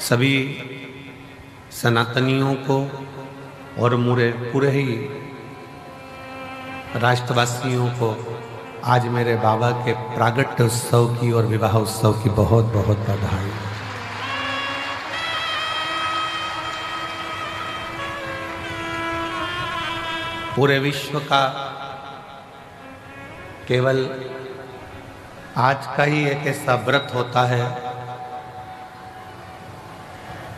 सभी सनातनियों को और पूरे ही राष्ट्रवासियों को आज मेरे बाबा के प्रागट्य उत्सव की और विवाह उत्सव की बहुत बहुत बधाई। पूरे विश्व का केवल आज का ही एक ऐसा व्रत होता है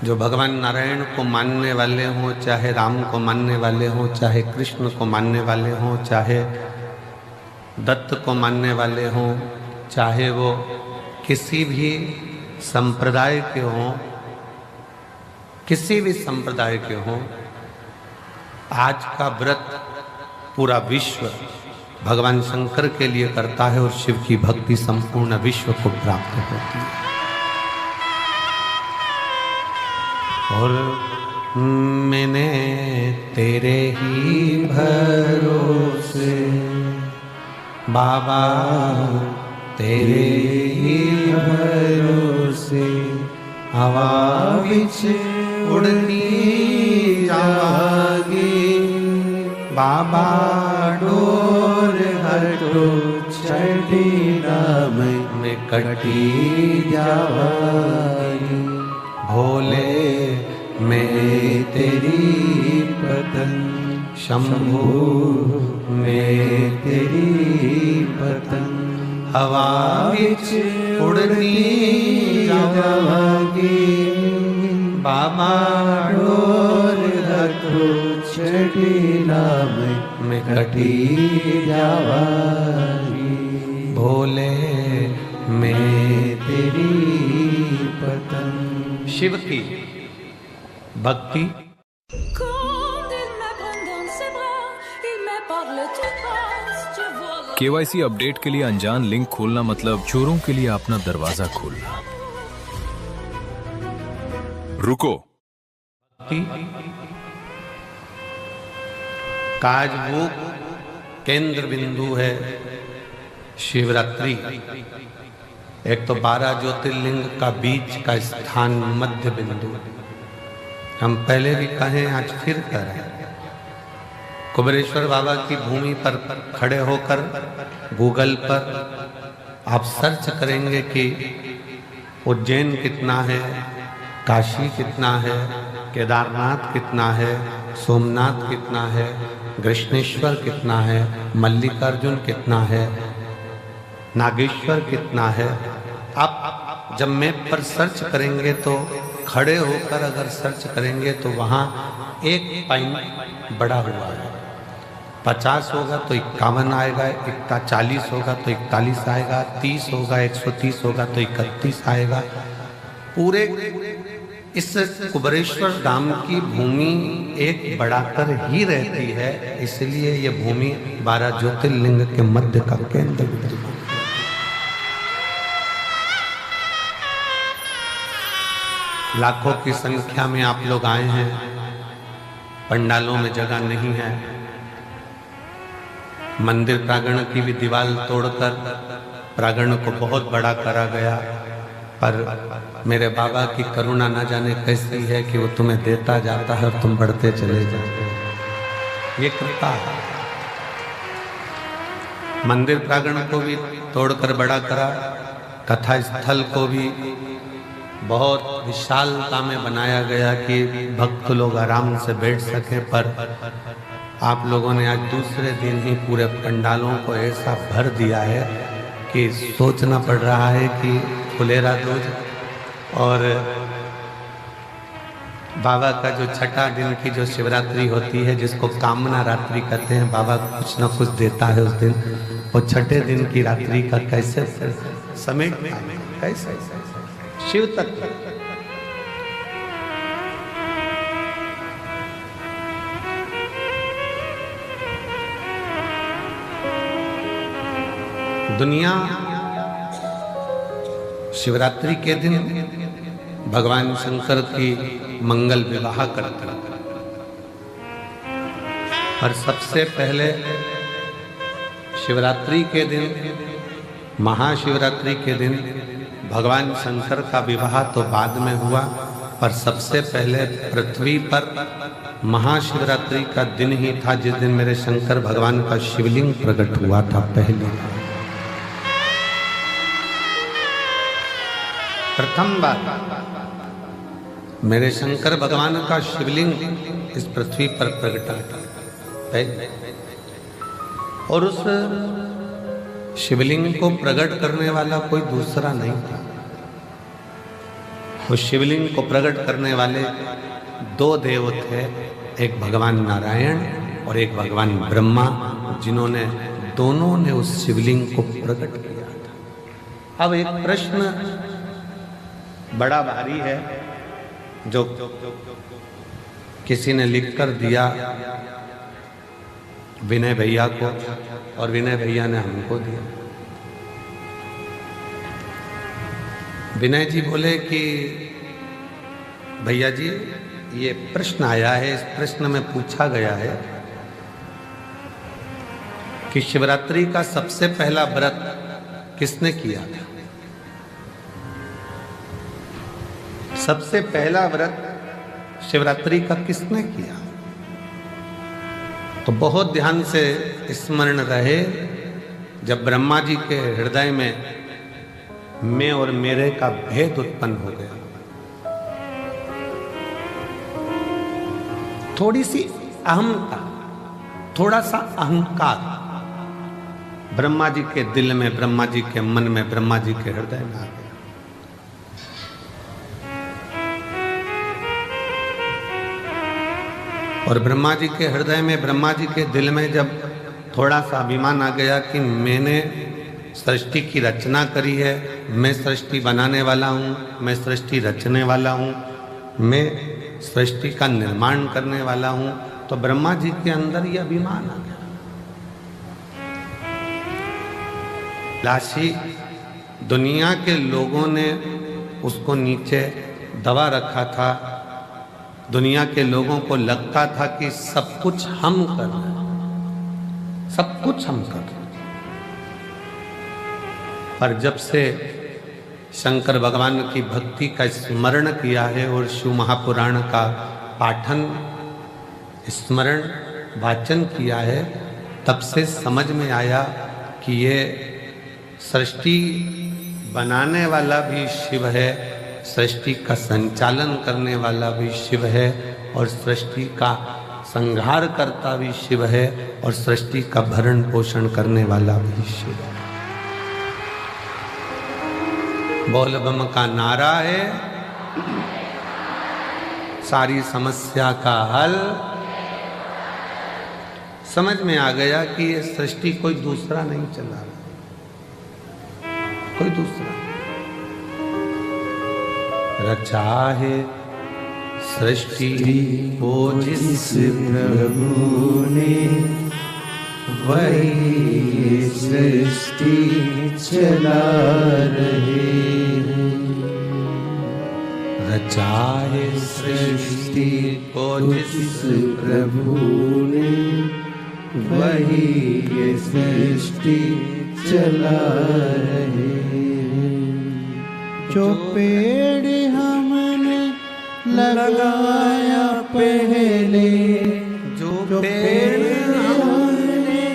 जो भगवान नारायण को मानने वाले हों, चाहे राम को मानने वाले हों, चाहे कृष्ण को मानने वाले हों, चाहे दत्त को मानने वाले हों, चाहे वो किसी भी संप्रदाय के हों, किसी भी संप्रदाय के हों, आज का व्रत पूरा विश्व भगवान शंकर के लिए करता है और शिव की भक्ति संपूर्ण विश्व को प्राप्त होती है। और मैंने तेरे ही भरोसे बाबा, तेरे ही भरोसे हवा बिच उड़नी जागी बाबा, डोर हटो चढ़ी नाम में कटी जावागी। भोले मैं तेरी पतंग, शंभू मैं तेरी पतंग, हवा बिच उड़नी जावागी बाबा, डोर रखो चढ़ी नाम में कटी जावागी। भोले मैं तेरी पतंग। शिव की भक्ति केवाईसी अपडेट के लिए अनजान लिंक खोलना मतलब चोरों के लिए अपना दरवाजा खोलना। रुको, काज वो केंद्र बिंदु है शिवरात्रि। एक तो 12 ज्योतिर्लिंग का बीच का स्थान मध्य बिंदु। हम पहले भी कहें, आज फिर करें। कुबेरेश्वर बाबा की भूमि पर खड़े होकर गूगल पर आप सर्च करेंगे कि उज्जैन कितना है, काशी कितना है, केदारनाथ कितना है, सोमनाथ कितना है, कृष्णेश्वर कितना है, मल्लिकार्जुन कितना है, नागेश्वर कितना है। आप जब मैप पर सर्च करेंगे तो खड़े होकर अगर सर्च करेंगे तो वहाँ एक पॉइंट बड़ा हुआ है। 50 होगा तो 51 आएगा, 40 होगा तो 41 आएगा, 30 होगा 130 होगा तो 31 आएगा। पूरे इस कुबेरेश्वर धाम की भूमि एक बढ़ाकर ही रहती है, इसलिए ये भूमि 12 ज्योतिर्लिंग के मध्य का केंद्र बिंदु है। लाखों की संख्या में आप लोग आए हैं, पंडालों में जगह नहीं है। मंदिर प्रांगण की भी दीवार तोड़कर प्रांगण को बहुत बड़ा करा गया, पर मेरे बाबा की करुणा न जाने कैसी है कि वो तुम्हें देता जाता है और तुम बढ़ते चले जाते हो। ये कृपा है। मंदिर प्रांगण को भी तोड़कर बड़ा करा, कथा स्थल को भी बहुत विशालता में बनाया गया कि भक्त लोग आराम से बैठ सके। पर आप लोगों ने आज दूसरे दिन ही पूरे पंडालों को ऐसा भर दिया है कि सोचना पड़ रहा है कि फुलेरा दूज और बाबा का जो छठा दिन की जो शिवरात्रि होती है, जिसको कामना रात्रि कहते हैं, बाबा कुछ न कुछ देता है उस दिन, और छठे दिन की रात्रि का कैसे समेट कैसे शिव तत्व। दुनिया शिवरात्रि के दिन भगवान शंकर की मंगल विवाह करते हैं, और सबसे पहले शिवरात्रि के दिन, महाशिवरात्रि के दिन भगवान शंकर का विवाह तो बाद में हुआ, पर सबसे पहले पृथ्वी पर महाशिवरात्रि का दिन ही था जिस दिन मेरे शंकर भगवान का शिवलिंग प्रकट हुआ था पहली बार। प्रथम बार मेरे शंकर भगवान का शिवलिंग इस पृथ्वी पर प्रकटा था और उस शिवलिंग को प्रकट करने वाला कोई दूसरा नहीं था। उस शिवलिंग को प्रकट करने वाले दो देव थे, एक भगवान नारायण और एक भगवान ब्रह्मा, जिन्होंने दोनों ने उस शिवलिंग को प्रकट किया था। अब एक प्रश्न बड़ा भारी है जो किसी ने लिखकर दिया विनय भैया को और विनय भैया ने हमको दिया। विनय जी बोले कि भैया जी ये प्रश्न आया है, इस प्रश्न में पूछा गया है कि शिवरात्रि का सबसे पहला व्रत किसने किया था। सबसे पहला व्रत शिवरात्रि का किसने किया। तो बहुत ध्यान से स्मरण रहे, जब ब्रह्मा जी के हृदय में मैं और मेरे का भेद उत्पन्न हो गया, थोड़ी सी अहमता, थोड़ा सा अहंकार ब्रह्मा जी के दिल में, ब्रह्मा जी के मन में, ब्रह्मा जी के हृदय में आ गया। और ब्रह्मा जी के हृदय में, ब्रह्मा जी के दिल में जब थोड़ा सा अभिमान आ गया कि मैंने सृष्टि की रचना करी है, मैं सृष्टि बनाने वाला हूँ, मैं सृष्टि रचने वाला हूँ, मैं सृष्टि का निर्माण करने वाला हूँ, तो ब्रह्मा जी के अंदर यह अभिमान आ गया। लाशी दुनिया के लोगों ने उसको नीचे दबा रखा था। दुनिया के लोगों को लगता था कि सब कुछ हम कर रहे हैं, सब कुछ हम कर रहे हैं। पर जब से शंकर भगवान की भक्ति का स्मरण किया है और शिव महापुराण का पाठन, स्मरण, वाचन किया है, तब से समझ में आया कि ये सृष्टि बनाने वाला भी शिव है, सृष्टि का संचालन करने वाला भी शिव है, और सृष्टि का संहार करता भी शिव है, और सृष्टि का भरण पोषण करने वाला भी शिव है। बोल बम का नारा है, सारी समस्या का हल। समझ में आ गया कि ये सृष्टि कोई दूसरा नहीं चला रहा, कोई दूसरा। रचा है सृष्टि को जिस प्रभु ने, वही सृष्टि चला रहे हैं। रचा है सृष्टि को जिस प्रभु ने, वही ये सृष्टि चला रहे हैं। जो पेड़ हमने लगाया पहले, जो पेड़ हमने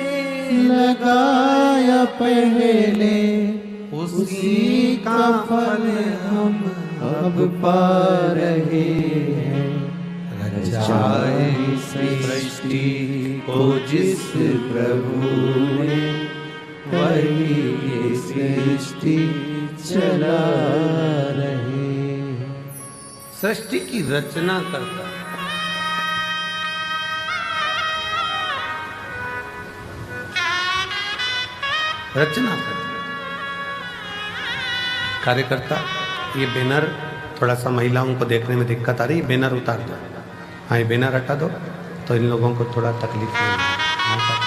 लगाया पहले, उसी का फल हम अब पा रहे हैं। रचाए सृष्टि को जिस प्रभु ने, वही ये सृष्टि चला रहे। सृष्टि की रचना करता है। रचना करता कार्यकर्ता। ये बैनर थोड़ा सा महिलाओं को देखने में दिक्कत आ रही है, बैनर उतार दो। हाँ, ये बैनर हटा दो तो इन लोगों को थोड़ा तकलीफ नहीं होगी।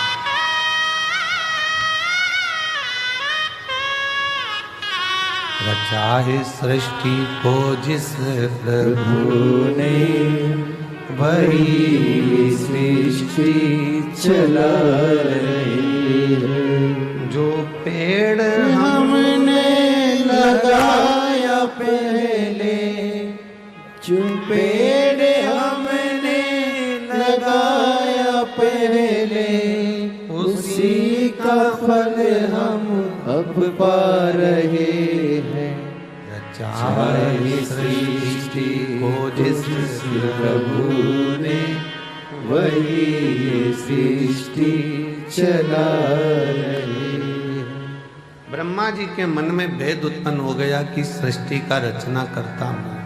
रचा है सृष्टि को जिस प्रभु ने, वही सृष्टि चला रहे हैं। जो पेड़ हमने लगाया पहले, जो पेड़ हमने लगाया पहले, उसी का फल हम अब पा रहे हैं। रचाई सृष्टि को जिस प्रभु ने, वही ये सृष्टि चला रहे हैं। ब्रह्मा जी के मन में भेद उत्पन्न हो गया कि सृष्टि का रचना करता हूं।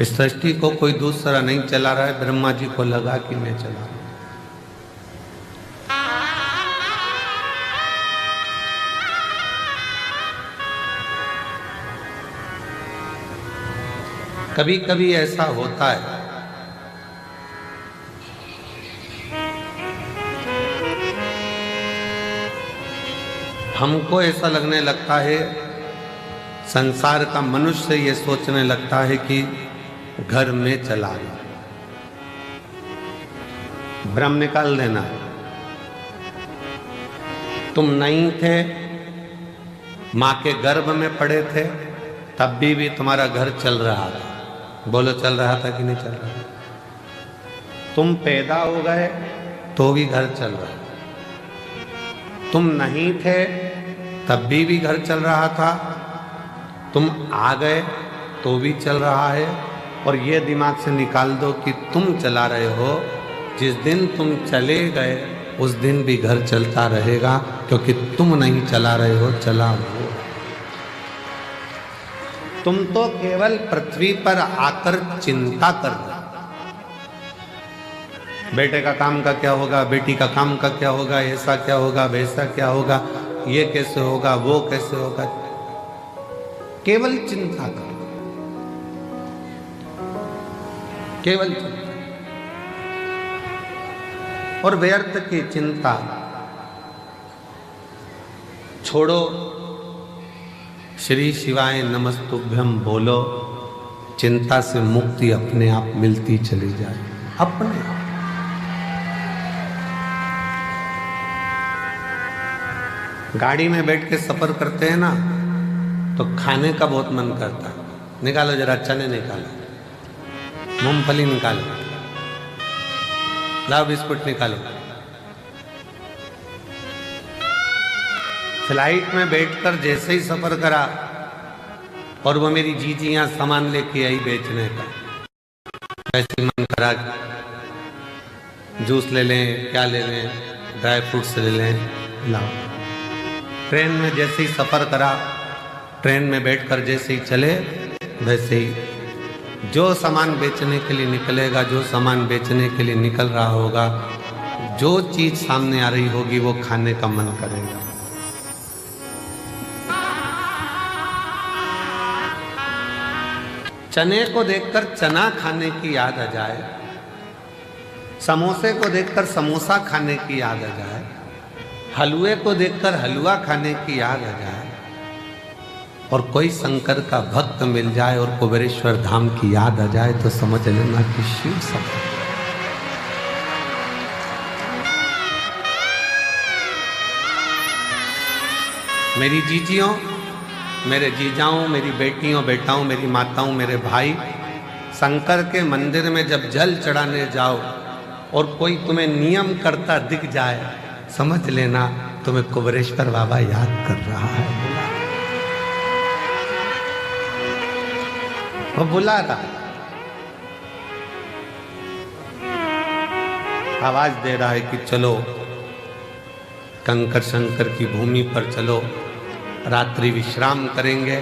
इस सृष्टि को कोई दूसरा नहीं चला रहा है, ब्रह्मा जी को लगा कि मैं चला रहा हूं। कभी कभी ऐसा होता है हमको ऐसा लगने लगता है, संसार का मनुष्य ये सोचने लगता है कि घर में चला रहा, भ्रम निकाल देना। तुम नहीं थे, मां के गर्भ में पड़े थे, तब भी तुम्हारा घर चल रहा था। बोलो, चल रहा था कि नहीं चल रहा था? तुम पैदा हो गए तो भी घर चल रहा है। तुम नहीं थे तब भी घर चल रहा था। तुम आ गए तो भी चल रहा है। और ये दिमाग से निकाल दो कि तुम चला रहे हो, जिस दिन तुम चले गए उस दिन भी घर चलता रहेगा, क्योंकि तुम नहीं चला रहे हो, चला वो। तुम तो केवल पृथ्वी पर आकर चिंता कर रहे। बेटे का काम का क्या होगा, बेटी का काम का क्या होगा, ऐसा क्या होगा, वैसा क्या होगा, ये कैसे होगा, वो कैसे होगा, केवल चिंता कर, केवल चिंता। और व्यर्थ की चिंता छोड़ो, श्री शिवाय नमस्तुभ्यम बोलो, चिंता से मुक्ति अपने आप मिलती चली जाए, अपने आप। गाड़ी में बैठ के सफर करते हैं ना, तो खाने का बहुत मन करता है। निकालो जरा, चने निकालो, मूंगफली निकालो, लाओ बिस्कुट निकालो। फ्लाइट में बैठकर जैसे ही सफर करा और वो मेरी जीजियां सामान लेके आई बेचने का, ऐसे मन करा जूस ले लें, क्या ले लें, ड्राई फ्रूट्स ले लें, लाओ। ट्रेन में जैसे ही सफर करा, ट्रेन में बैठकर जैसे ही चले, वैसे ही जो सामान बेचने के लिए निकलेगा, जो सामान बेचने के लिए निकल रहा होगा, जो चीज सामने आ रही होगी, वो खाने का मन करेगा। चने को देखकर चना खाने की याद आ जाए, समोसे को देखकर समोसा खाने की याद आ जाए, हलवे को देखकर हलवा खाने की याद आ जाए, और कोई शंकर का भक्त मिल जाए और कुबेरेश्वर धाम की याद आ जाए, तो समझ लेना कि शिव सब। मेरी जीजियों, मेरे जीजाओं, मेरी बेटियों, बेटाओं, मेरी माताओं, मेरे भाई, शंकर के मंदिर में जब जल चढ़ाने जाओ और कोई तुम्हें नियम करता दिख जाए, समझ लेना तुम्हें कुबेरेश्वर बाबा याद कर रहा है, वो बुला रहा, आवाज दे रहा है कि चलो कंकर शंकर की भूमि पर चलो, रात्रि विश्राम करेंगे।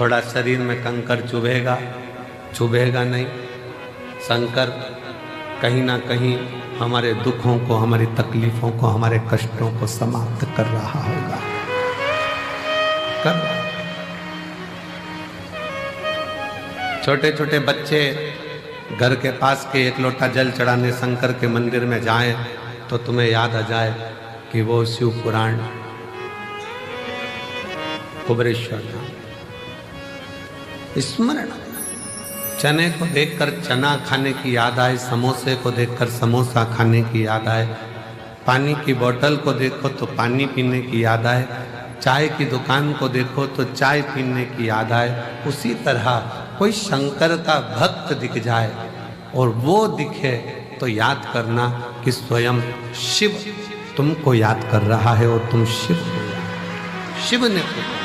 थोड़ा शरीर में कंकर चुभेगा, चुभेगा नहीं, शंकर कहीं ना कहीं हमारे दुखों को, हमारी तकलीफों को, हमारे कष्टों को समाप्त कर रहा होगा। कर छोटे छोटे बच्चे घर के पास के एक लोटा जल चढ़ाने शंकर के मंदिर में जाएं, तो तुम्हें याद आ जाए कि वो शिव पुराण, कुबेरेश्वर धाम स्मरण। चने को देखकर चना खाने की याद आए, समोसे को देखकर समोसा खाने की याद आए, पानी की बोतल को देखो तो पानी पीने की याद आए, चाय की दुकान को देखो तो चाय पीने की याद आए, उसी तरह कोई शंकर का भक्त दिख जाए और वो दिखे तो याद करना कि स्वयं शिव तुमको याद कर रहा है और तुम शिव को याद। शिव ने पुकारा।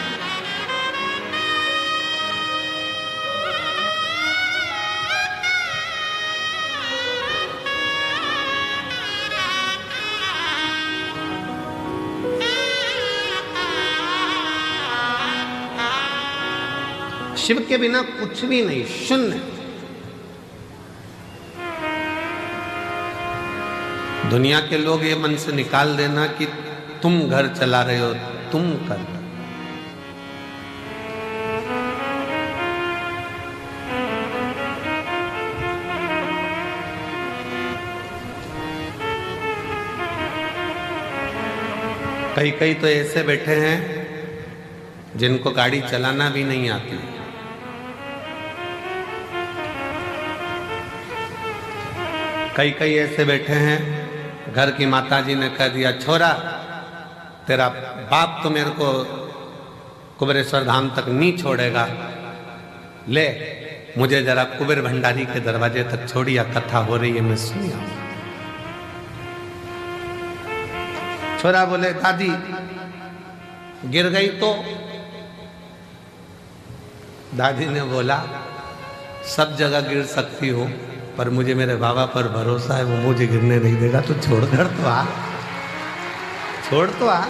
शिव के बिना कुछ भी नहीं, शून्य। दुनिया के लोग ये मन से निकाल देना कि तुम घर चला रहे हो, तुम कर रहे हो। कई कई तो ऐसे बैठे हैं जिनको गाड़ी चलाना भी नहीं आती। कई कई ऐसे बैठे हैं, घर की माताजी ने कह दिया छोरा तेरा बाप तो मेरे को कुबेरेश्वर धाम तक नहीं छोड़ेगा, ले मुझे जरा कुबेर भंडारी के दरवाजे तक छोड़िया, कथा हो रही है मैं सुनी आऊं। छोरा बोले दादी गिर गई तो? दादी ने बोला सब जगह गिर सकती हो पर मुझे मेरे बाबा पर भरोसा है, वो मुझे गिरने नहीं देगा, तो छोड़ कर तो आ, छोड़ तो आ।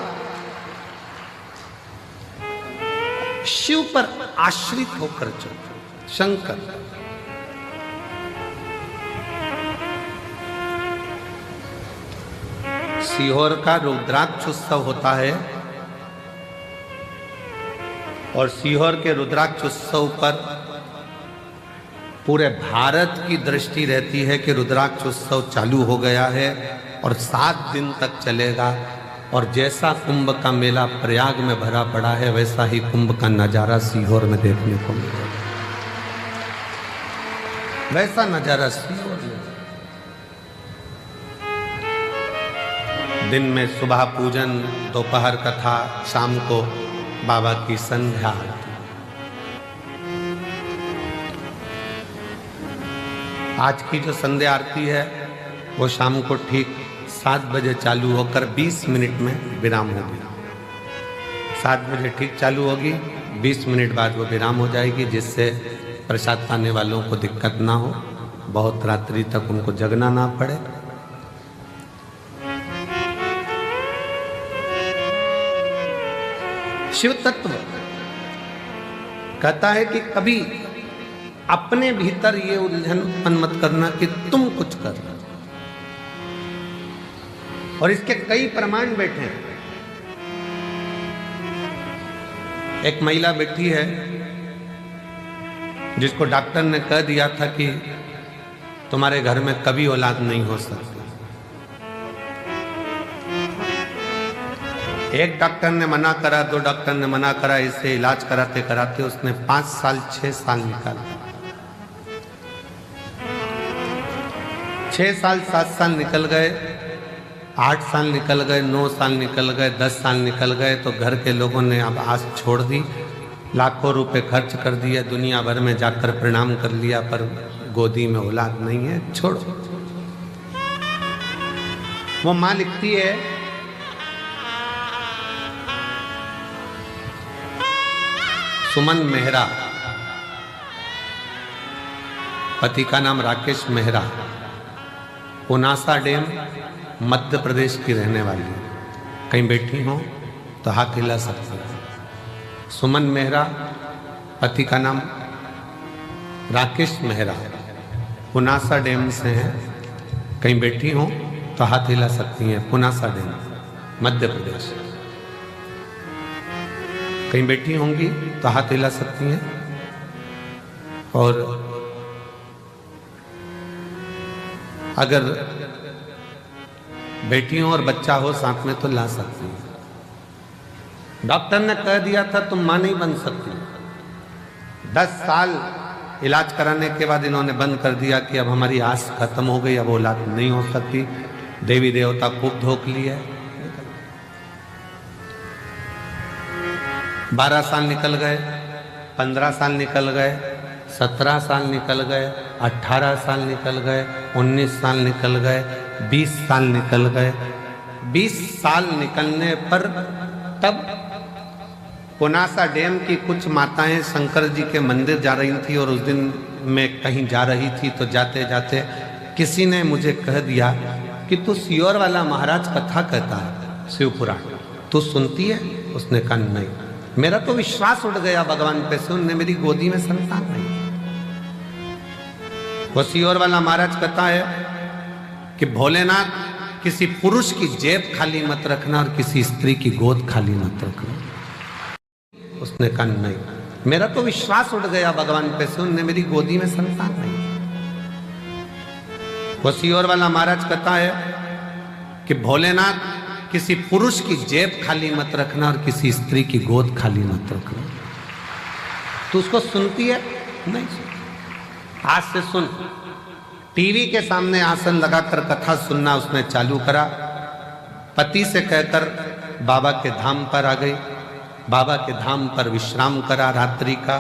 शिव पर आश्रित होकर चलो। शंकर सीहोर का रुद्राक्ष उत्सव होता है और सीहोर के रुद्राक्ष उत्सव पर पूरे भारत की दृष्टि रहती है कि रुद्राक्ष उत्सव चालू हो गया है और 7 दिन तक चलेगा। और जैसा कुंभ का मेला प्रयाग में भरा पड़ा है वैसा ही कुंभ का नजारा सीहोर में देखने को मिलेगा। वैसा नजारा सीहोर में। दिन में सुबह पूजन, दोपहर कथा, शाम को बाबा की संध्या आरती। आज की जो संध्या आरती है वो शाम को ठीक 7 बजे चालू होकर 20 मिनट में विराम होगी। 7 बजे ठीक चालू होगी, 20 मिनट बाद वो विराम हो जाएगी, जिससे प्रसाद पाने वालों को दिक्कत ना हो, बहुत रात्रि तक उनको जगना ना पड़े। शिव तत्व कहता है कि कभी अपने भीतर ये उलझन उत्पन्न मत करना कि तुम कुछ कर रहे हो। और इसके कई प्रमाण बैठे हैं। एक महिला बैठी है जिसको डॉक्टर ने कह दिया था कि तुम्हारे घर में कभी औलाद नहीं हो सकती। एक डॉक्टर ने मना करा, 2 डॉक्टर ने मना करा, इससे इलाज कराते कराते उसने 5 साल 6 साल निकाला। 6 साल 7 साल निकल गए, 8 साल निकल गए, 9 साल निकल गए, 10 साल निकल गए, तो घर के लोगों ने अब आस छोड़ दी, लाखों रुपए खर्च कर दिया, दुनिया भर में जाकर प्रणाम कर लिया, पर गोदी में औलाद नहीं है, छोड़ो। वो माँ लिखती है सुमन मेहरा, पति का नाम राकेश मेहरा, पुनासा डैम मध्य प्रदेश की रहने वाली है। कहीं बैठी हो तो हाथ हिला सकते हैं। सुमन मेहरा, पति का नाम राकेश मेहरा, पुनासा डैम से हैं। कहीं बैठी हो तो हाथ हिला सकती हैं। पुनासा डैम मध्य प्रदेश। कहीं बैठी होंगी तो हाथ हिला सकती हैं। और अगर बेटी हो और बच्चा हो साथ में तो ला सकती हैं। डॉक्टर ने कह दिया था तुम मां नहीं बन सकती। 10 साल इलाज कराने के बाद इन्होंने बंद कर दिया कि अब हमारी आस खत्म हो गई, अब औलाद नहीं हो सकती। देवी देवता खूब धोख लिए। 12 साल निकल गए, 15 साल निकल गए, 17 साल निकल गए, 18 साल निकल गए, 19 साल निकल गए, 20 साल निकल गए। 20 साल निकलने पर तब पुनासा डैम की कुछ माताएं शंकर जी के मंदिर जा रही थी और उस दिन मैं कहीं जा रही थी, तो जाते जाते किसी ने मुझे कह दिया कि तू सियोर वाला महाराज कथा कहता है, शिव पुराण, तू सुनती है? उसने कहा नहीं। मेरा तो विश्वास उठ गया भगवान पे से, उनने मेरी गोदी में संतान नहीं। वो सियोर वाला महाराज कहता है कि भोलेनाथ किसी पुरुष की जेब खाली मत रखना और किसी स्त्री की गोद खाली मत रखना। उसने कहा नहीं। मेरा तो विश्वास उठ गया भगवान पे से, उनने मेरी गोदी में संतान नहीं। वो सियोर वाला महाराज कहता है कि भोलेनाथ किसी पुरुष की जेब खाली मत रखना और किसी स्त्री की गोद खाली मत रखना। तो उसको सुनती है? नहीं सुनती। आज से सुन। टीवी के सामने आसन लगाकर कथा सुनना उसने चालू करा। पति से कहकर बाबा के धाम पर आ गई। बाबा के धाम पर विश्राम करा रात्रि का,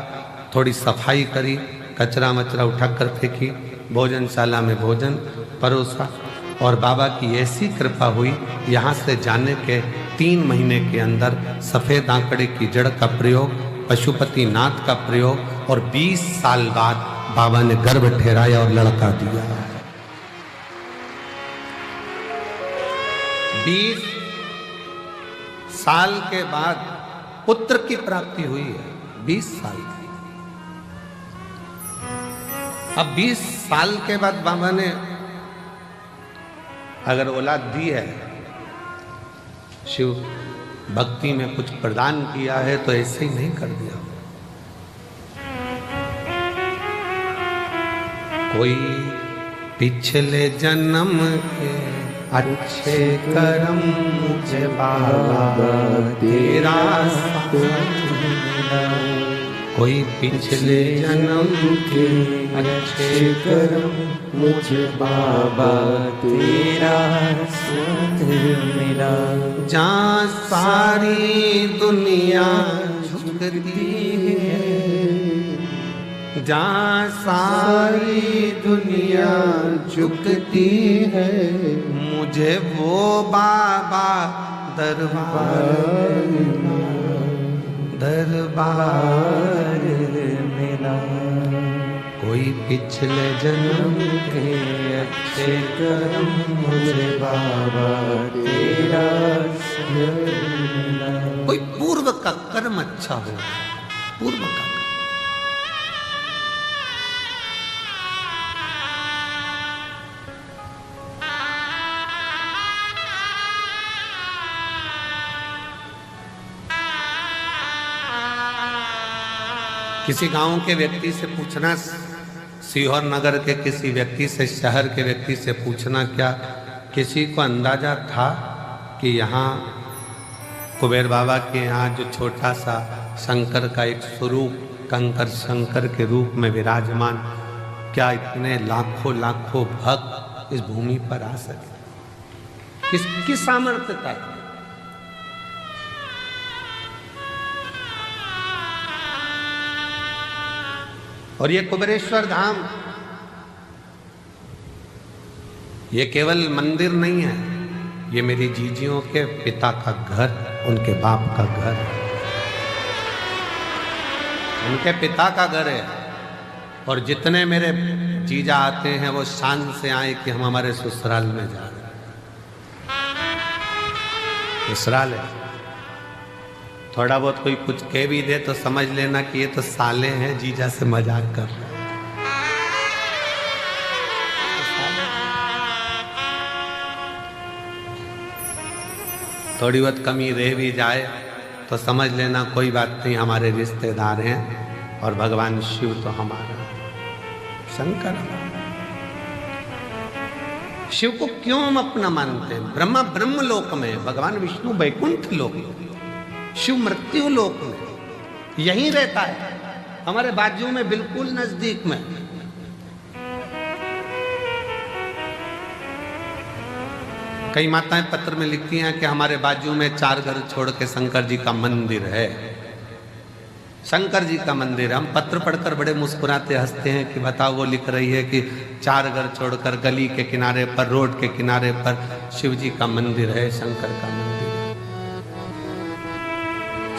थोड़ी सफाई करी, कचरा मचरा उठाकर फेंकी, भोजनशाला में भोजन परोसा और बाबा की ऐसी कृपा हुई, यहाँ से जाने के 3 महीने के अंदर सफ़ेद आंकड़े की जड़ का प्रयोग, पशुपति नाथ का प्रयोग और 20 साल बाद बाबा ने गर्भ ठहराया और लड़का दिया। 20 साल के बाद पुत्र की प्राप्ति हुई है। 20 साल की। अब 20 साल के बाद बाबा ने अगर औलाद दी है, शिव भक्ति में कुछ प्रदान किया है, तो ऐसे ही नहीं कर दिया। कोई पिछले जन्म के अच्छे कर्म मुझे बाबा तेरा साथ मिला। कोई पिछले जन्म के अच्छे कर्म मुझे बाबा तेरा साथ मिला। जहाँ सारी दुनिया झुकती है, जहाँ सारी दुनिया झुकती है, मुझे वो बाबा दरबार मिला। कोई पिछले जन्म के अच्छे कर्म मुझे बाबा तेरा मिला। कोई पूर्व का कर्म अच्छा हो, पूर्व का। किसी गांव के व्यक्ति से पूछना, सीहोर नगर के किसी व्यक्ति से, शहर के व्यक्ति से पूछना, क्या किसी को अंदाजा था कि यहाँ कुबेर बाबा के यहाँ जो छोटा सा शंकर का एक स्वरूप, कंकर शंकर के रूप में विराजमान, क्या इतने लाखों लाखों भक्त इस भूमि पर आ सके? किसकी सामर्थ्य था? और ये कुबेरेश्वर धाम, ये केवल मंदिर नहीं है, ये मेरी जीजियों के पिता का घर, उनके बाप का घर, उनके पिता का घर है। और जितने मेरे जीजा आते हैं वो शान से आए कि हम हमारे ससुराल में जा रहे हैं। ससुराल है। थोड़ा बहुत कोई कुछ कह भी दे तो समझ लेना कि ये तो साले हैं, जीजा से मजाक कर रहे हैं। थोड़ी बहुत कमी रह भी जाए तो समझ लेना कोई बात नहीं, हमारे रिश्तेदार हैं और भगवान शिव तो हमारा शंकर। शिव को क्यों हम अपना मानते हैं? ब्रह्मा ब्रह्म लोक में, भगवान विष्णु वैकुंठ लोक में, शिव मृत्यु लोक में, यहीं रहता है, हमारे बाजू में, बिल्कुल नजदीक में। कई माताएं पत्र में लिखती हैं कि हमारे बाजू में 4 घर छोड़ के शंकर जी का मंदिर है। शंकर जी का मंदिर है। हम पत्र पढ़कर बड़े मुस्कुराते हंसते हैं कि बताओ, वो लिख रही है कि 4 घर छोड़कर गली के किनारे पर, रोड के किनारे पर शिव जी का मंदिर है, शंकर का मंदिर है,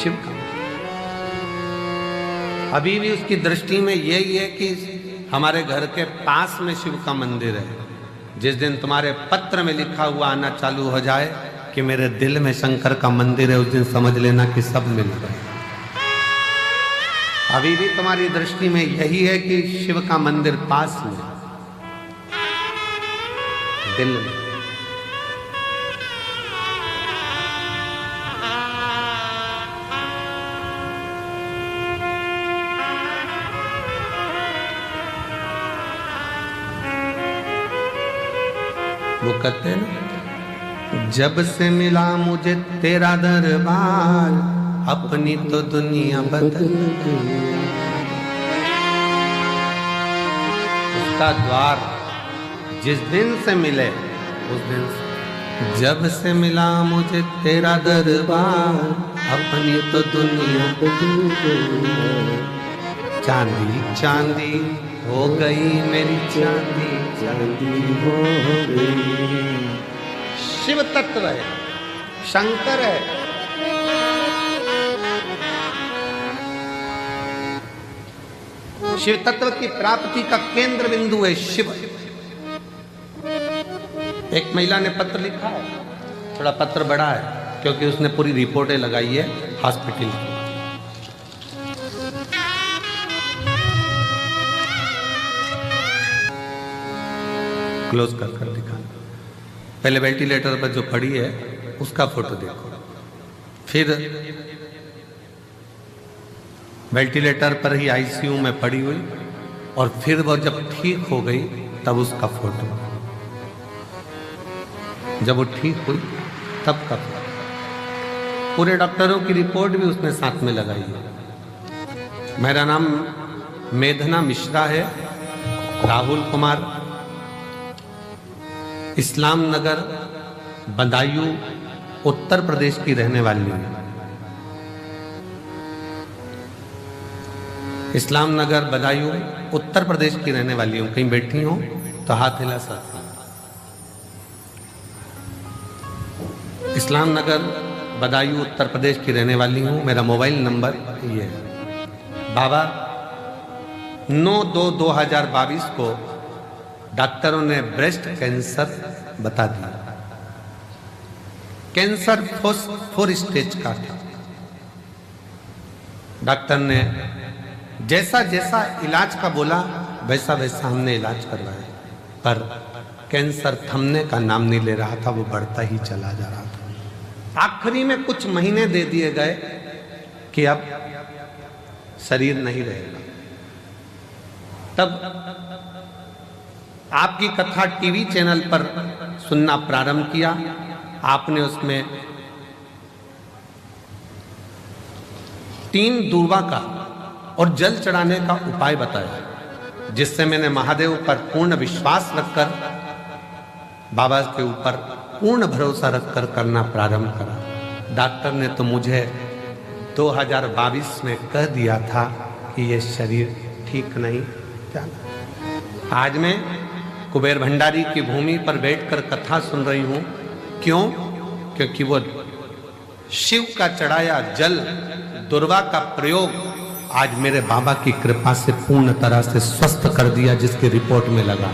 शिव का। अभी भी उसकी दृष्टि में यही है कि हमारे घर के पास में शिव का मंदिर है। जिस दिन तुम्हारे पत्र में लिखा हुआ आना चालू हो जाए कि मेरे दिल में शंकर का मंदिर है, उस दिन समझ लेना कि सब मिल गए। अभी भी तुम्हारी दृष्टि में यही है कि शिव का मंदिर पास में, दिल में। वो कहते हैं ना, जब से मिला मुझे तेरा दरबार, अपनी तो दुनिया बदल गई। उसका द्वार जिस दिन से मिले, उस दिन से, जब से मिला मुझे तेरा दरबार, अपनी तो दुनिया बदल गई। चांदी चांदी हो गई मेरी चांदी, चांदी हो गई। शिव तत्व है, शंकर है। शिव तत्व की प्राप्ति का केंद्र बिंदु है शिव। एक महिला ने पत्र लिखा है, थोड़ा पत्र बड़ा है क्योंकि उसने पूरी रिपोर्टें लगाई है हॉस्पिटल की। क्लोज कर दिखा। पहले वेंटिलेटर पर जो पड़ी है उसका फोटो देखो, फिर वेंटिलेटर पर ही आईसीयू में पड़ी हुई, और फिर वो जब ठीक हो गई तब उसका फोटो, जब वो ठीक हुई तब का फोटो। पूरे डॉक्टरों की रिपोर्ट भी उसने साथ में लगाई है। मेरा नाम मेधना मिश्रा है, राहुल कुमार, इस्लाम नगर बदायूं उत्तर प्रदेश की रहने वाली हूँ। इस्लाम नगर बदायूं उत्तर प्रदेश की रहने वाली हूँ। कहीं बैठी हो तो हाथ हिला सकती। इस्लाम नगर बदायूं उत्तर प्रदेश की रहने वाली हूँ। मेरा मोबाइल नंबर ये है। बाबा 9/2/2022 को डॉक्टरों ने ब्रेस्ट कैंसर बता दिया। कैंसर 4 स्टेज का था। डॉक्टर ने जैसा जैसा इलाज का बोला वैसा वैसा हमने इलाज करवाया, पर कैंसर थमने का नाम नहीं ले रहा था, वो बढ़ता ही चला जा रहा था। आखिरी में कुछ महीने दे दिए गए कि अब शरीर नहीं रहेगा। तब आपकी कथा टीवी चैनल पर सुनना प्रारंभ किया। आपने उसमें 3 दूर्वा का और जल चढ़ाने का उपाय बताया, जिससे मैंने महादेव पर पूर्ण विश्वास रखकर, बाबा के ऊपर पूर्ण भरोसा रखकर करना प्रारंभ करा। डॉक्टर ने तो मुझे 2022 में कह दिया था कि ये शरीर ठीक नहीं जाना। आज मैं कुबेर भंडारी की भूमि पर बैठकर कथा सुन रही हूँ। क्यों? क्योंकि वो शिव का चढ़ाया जल, दुर्वा का प्रयोग आज मेरे बाबा की कृपा से पूर्ण तरह से स्वस्थ कर दिया, जिसकी रिपोर्ट में लगा।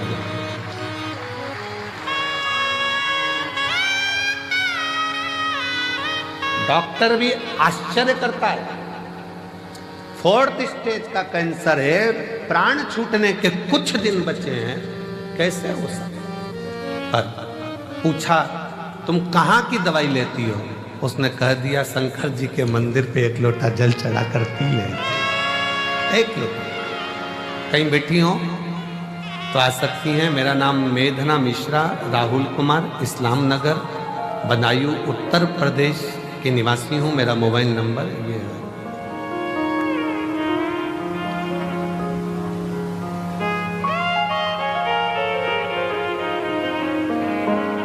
डॉक्टर भी आश्चर्य करता है। 4th स्टेज का कैंसर है, प्राण छूटने के कुछ दिन बचे हैं, कैसे हो सकता? पर पूछा तुम कहाँ की दवाई लेती हो? उसने कह दिया शंकर जी के मंदिर पे 1 लोटा जल चढ़ा कर पी ले। 1 लोटा। कहीं बैठी हो तो आ सकती हैं। मेरा नाम मेधना मिश्रा, राहुल कुमार, इस्लाम नगर बदायूं उत्तर प्रदेश के निवासी हूँ। मेरा मोबाइल नंबर ये है।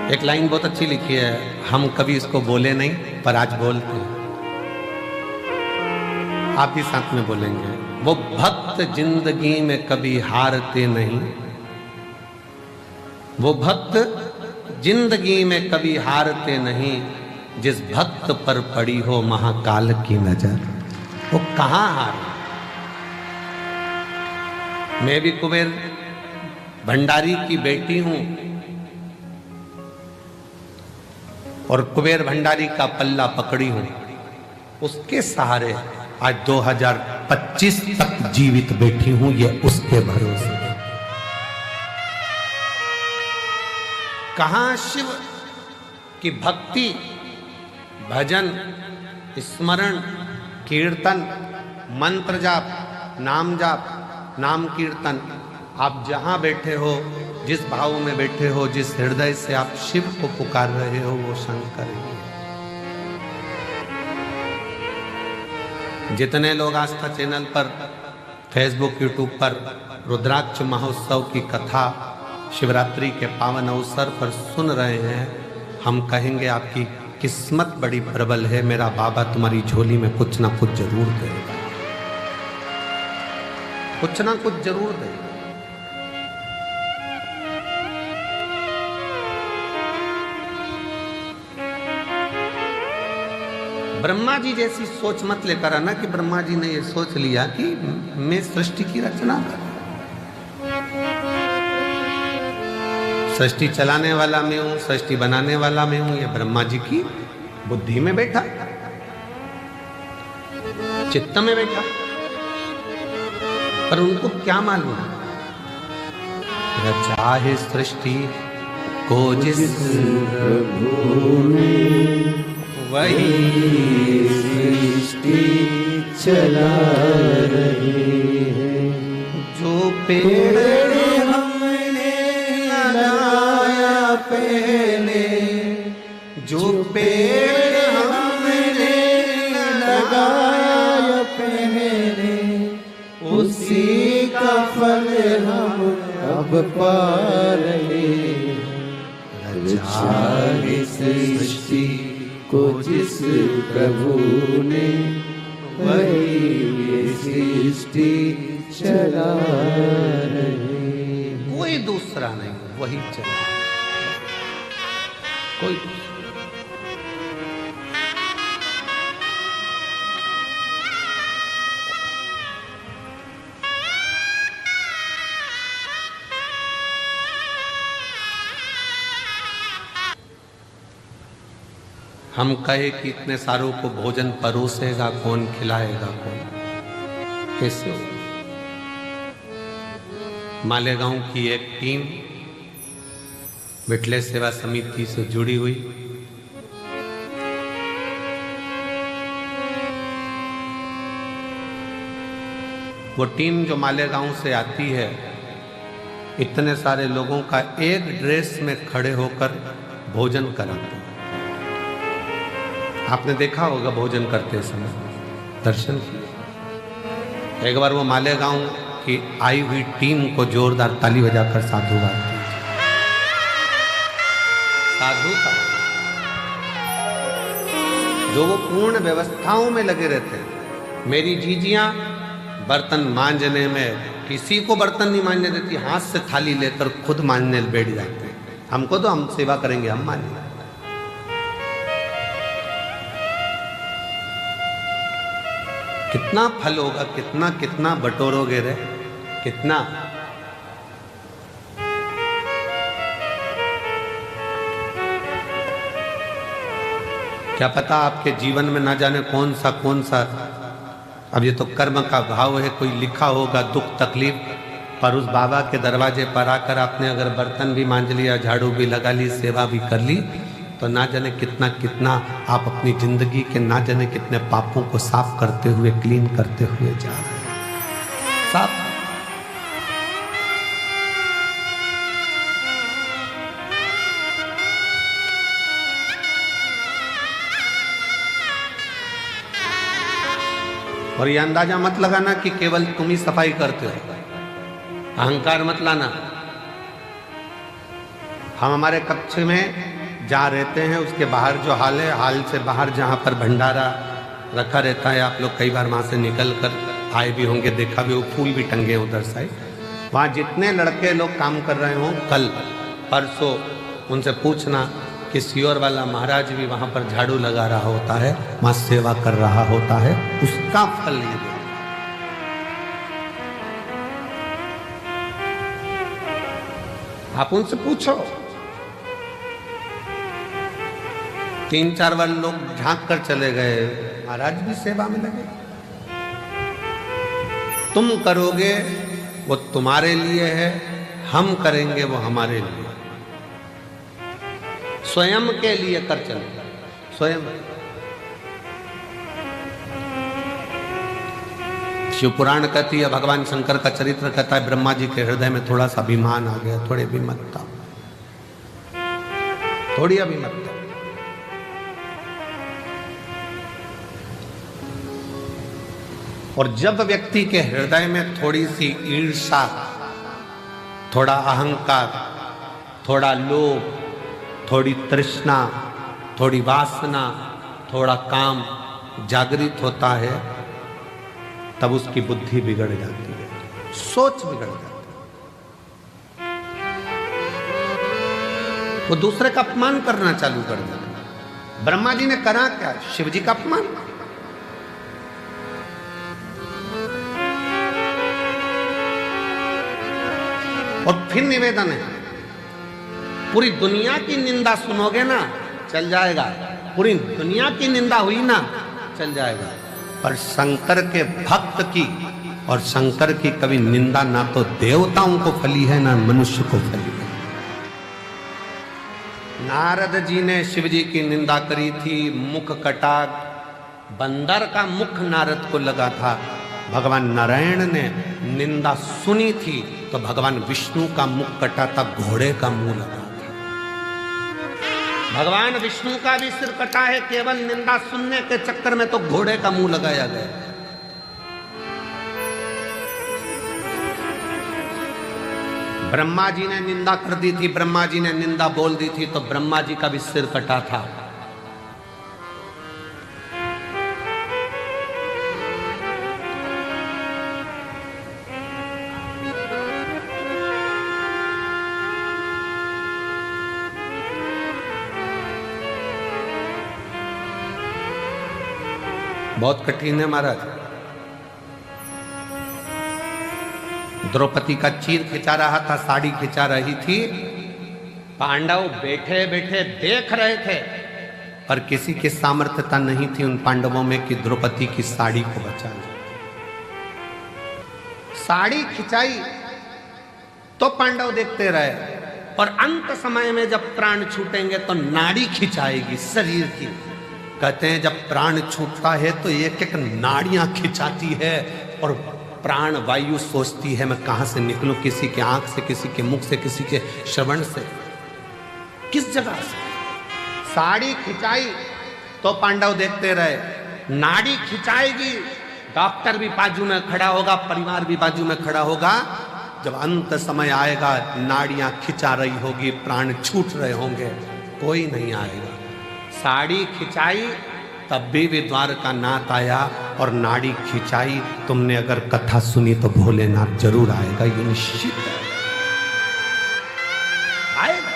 एक लाइन बहुत अच्छी लिखी है, हम कभी इसको बोले नहीं पर आज बोलते हैं। आप भी साथ में बोलेंगे। वो भक्त जिंदगी में कभी हारते नहीं, वो भक्त जिंदगी में कभी हारते नहीं, जिस भक्त पर पड़ी हो महाकाल की नजर, वो कहां हारे। मैं भी कुबेर भंडारी की बेटी हूं और कुबेर भंडारी का पल्ला पकड़ी हूं, उसके सहारे आज 2025 तक जीवित बैठी हूं, ये उसके भरोसे। कहां शिव की भक्ति, भजन, स्मरण, कीर्तन, मंत्र जाप, नाम जाप, नाम कीर्तन, आप जहां बैठे हो, जिस भाव में बैठे हो, जिस हृदय से आप शिव को पुकार रहे हो, वो शंकर ही है। जितने लोग आस्था चैनल पर, फेसबुक, यूट्यूब पर रुद्राक्ष महोत्सव की कथा शिवरात्रि के पावन अवसर पर सुन रहे हैं, हम कहेंगे आपकी किस्मत बड़ी प्रबल है। मेरा बाबा तुम्हारी झोली में कुछ ना कुछ जरूर देगा, कुछ ना कुछ जरूर देगा। ब्रह्मा जी जैसी सोच मत लेकर आना कि ब्रह्मा जी ने ये सोच लिया कि मैं सृष्टि की रचना कर, सृष्टि चलाने वाला मैं हूं, सृष्टि बनाने वाला मैं हूं। ये ब्रह्मा जी की बुद्धि में बैठा, चित्त में बैठा, पर उनको क्या मालूम, रचा है सृष्टि को जिस प्रभु ने वही सृष्टि चला रही है। जो पेड़ हमने लगाया पहले, जो पेड़ हमने लगाया पहले, उसी का फल हम अब पा रहे हैं। रचा है सृष्टि को जिस प्रभु ने, वही ये सृष्टि चला रहे। कोई दूसरा नहीं, वही चला, कोई हम कहे कि इतने सारों को भोजन परोसेगा कौन, खिलाएगा कौन, कैसे हो। मालेगांव की एक टीम विठले सेवा समिति से जुड़ी हुई, वो टीम जो मालेगांव से आती है, इतने सारे लोगों का एक ड्रेस में खड़े होकर भोजन कराते हैं। आपने देखा होगा भोजन करते समय, दर्शन किए। एक बार वो मालेगांव की आई हुई टीम को जोरदार ताली बजाकर साधुवाद कीजिए। साधुता जो वो पूर्ण व्यवस्थाओं में लगे रहते हैं। मेरी जीजियां बर्तन मांजने में किसी को बर्तन नहीं मांजने देती, हाथ से थाली लेकर खुद मांजने बैठ जाते हैं। हमको तो हम सेवा करेंगे, हम मांजेंगे। कितना फल होगा, कितना कितना बटोरोगे रे, कितना। क्या पता आपके जीवन में ना जाने कौन सा, अब ये तो कर्म का भाव है, कोई लिखा होगा दुख तकलीफ, पर उस बाबा के दरवाजे पर आकर आपने अगर बर्तन भी मांज लिया, झाड़ू भी लगा ली, सेवा भी कर ली, तो ना जाने कितना कितना आप अपनी जिंदगी के ना जाने कितने पापों को साफ करते हुए, क्लीन करते हुए जा रहे हैं। साफ और ये अंदाजा मत लगाना कि केवल तुम ही सफाई करते हो, अहंकार मत लाना। हम हमारे कक्ष में जहाँ रहते हैं उसके बाहर जो हाल है, हाल से बाहर जहाँ पर भंडारा रखा रहता है, आप लोग कई बार वहाँ से निकल कर आए भी होंगे, देखा भी हो, फूल भी टंगे उधर साइड। वहाँ जितने लड़के लोग काम कर रहे हों कल परसों, उनसे पूछना कि सियोर वाला महाराज भी वहाँ पर झाड़ू लगा रहा होता है, वहाँ सेवा कर रहा होता है, उसका फल ये दे। आप उनसे पूछो। 3-4 बार लोग झांक कर चले गए, महाराज भी सेवा में लगे। तुम करोगे वो तुम्हारे लिए है, हम करेंगे वो हमारे लिए। स्वयं के लिए कर चलो, स्वयं। शिव पुराण कहती है, भगवान शंकर का चरित्र कहता है, ब्रह्मा जी के हृदय में थोड़ा सा अभिमान आ गया, थोड़ी अभिमतता, थोड़ी अभिमतता। और जब व्यक्ति के हृदय में थोड़ी सी ईर्ष्या, थोड़ा अहंकार, थोड़ा लोभ, थोड़ी तृष्णा, थोड़ी वासना, थोड़ा काम जागृत होता है, तब उसकी बुद्धि बिगड़ जाती है, सोच बिगड़ जाती है, वो दूसरे का अपमान करना चालू कर देता है। ब्रह्मा जी ने करा क्या? शिव जी का अपमान। और फिर निवेदन है, पूरी दुनिया की निंदा सुनोगे ना चल जाएगा, पूरी दुनिया की निंदा हुई ना चल जाएगा, पर शंकर के भक्त की और शंकर की कभी निंदा ना तो देवताओं को फली है ना मनुष्य को फली है। नारद जी ने शिव जी की निंदा करी थी, मुख कटा, बंदर का मुख नारद को लगा था। भगवान नारायण ने निंदा सुनी थी तो भगवान विष्णु का मुख कटा था, घोड़े का मुंह लगा था। भगवान विष्णु का भी सिर कटा है, केवल निंदा सुनने के चक्कर में तो घोड़े का मुंह लगाया गया। ब्रह्मा जी ने निंदा कर दी थी, ब्रह्मा जी ने निंदा बोल दी थी तो ब्रह्मा जी का भी सिर कटा था। बहुत कठिन है महाराज। द्रौपदी का चीर खिंचा रहा था, साड़ी खिंचा रही थी, पांडव बैठे बैठे देख रहे थे, पर किसी की सामर्थ्यता नहीं थी उन पांडवों में कि द्रौपदी की साड़ी को बचा ले। साड़ी खिंचाई तो पांडव देखते रहे, और अंत समय में जब प्राण छूटेंगे तो नाड़ी खिंचाएगी शरीर की। कहते हैं जब प्राण छूटता है तो एक एक नाड़ियां खिंचाती है, और प्राण वायु सोचती है मैं कहां से निकलूं, किसी के आंख से, किसी के मुख से, किसी के श्रवण से, किस जगह से। साड़ी खिंचाई तो पांडव देखते रहे, नाड़ी खिंचाएगी, डॉक्टर भी बाजू में खड़ा होगा, परिवार भी बाजू में खड़ा होगा। जब अंत समय आएगा, नाड़ियां खिंचा रही होगी, प्राण छूट रहे होंगे, कोई नहीं आएगा। साड़ी खिंचाई तब भी द्वारकानाथ आया, और नाड़ी खिंचाई, तुमने अगर कथा सुनी तो भोलेनाथ जरूर आएगा, ये निश्चित आएगा।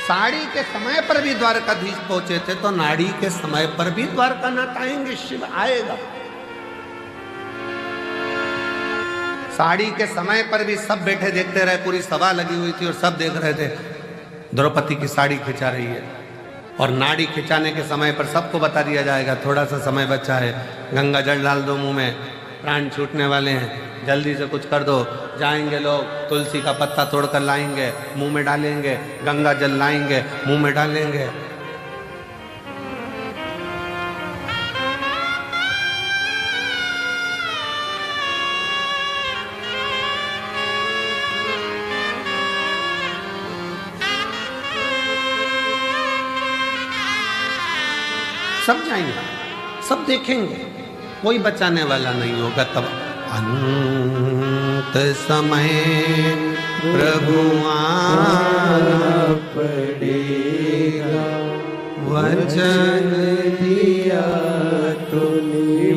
साड़ी के समय पर भी द्वारकाधीश पहुंचे थे, तो नाड़ी के समय पर भी द्वारकानाथ आएंगे, शिव आएगा। साड़ी के समय पर भी सब बैठे देखते रहे, पूरी सभा लगी हुई थी और सब देख रहे थे द्रौपदी की साड़ी खिंचा रही है। और नाड़ी खिंचाने के समय पर सबको बता दिया जाएगा, थोड़ा सा समय बचा है, गंगा जल डाल दो मुंह में, प्राण छूटने वाले हैं, जल्दी से कुछ कर दो। जाएंगे लोग, तुलसी का पत्ता तोड़कर लाएंगे, मुंह में डालेंगे, गंगा जल लाएंगे, मुंह में डालेंगे। सब जाएंगे, सब देखेंगे, कोई बचाने वाला नहीं होगा। तब अंत समय प्रभु आना पड़ेगा, वचन दिया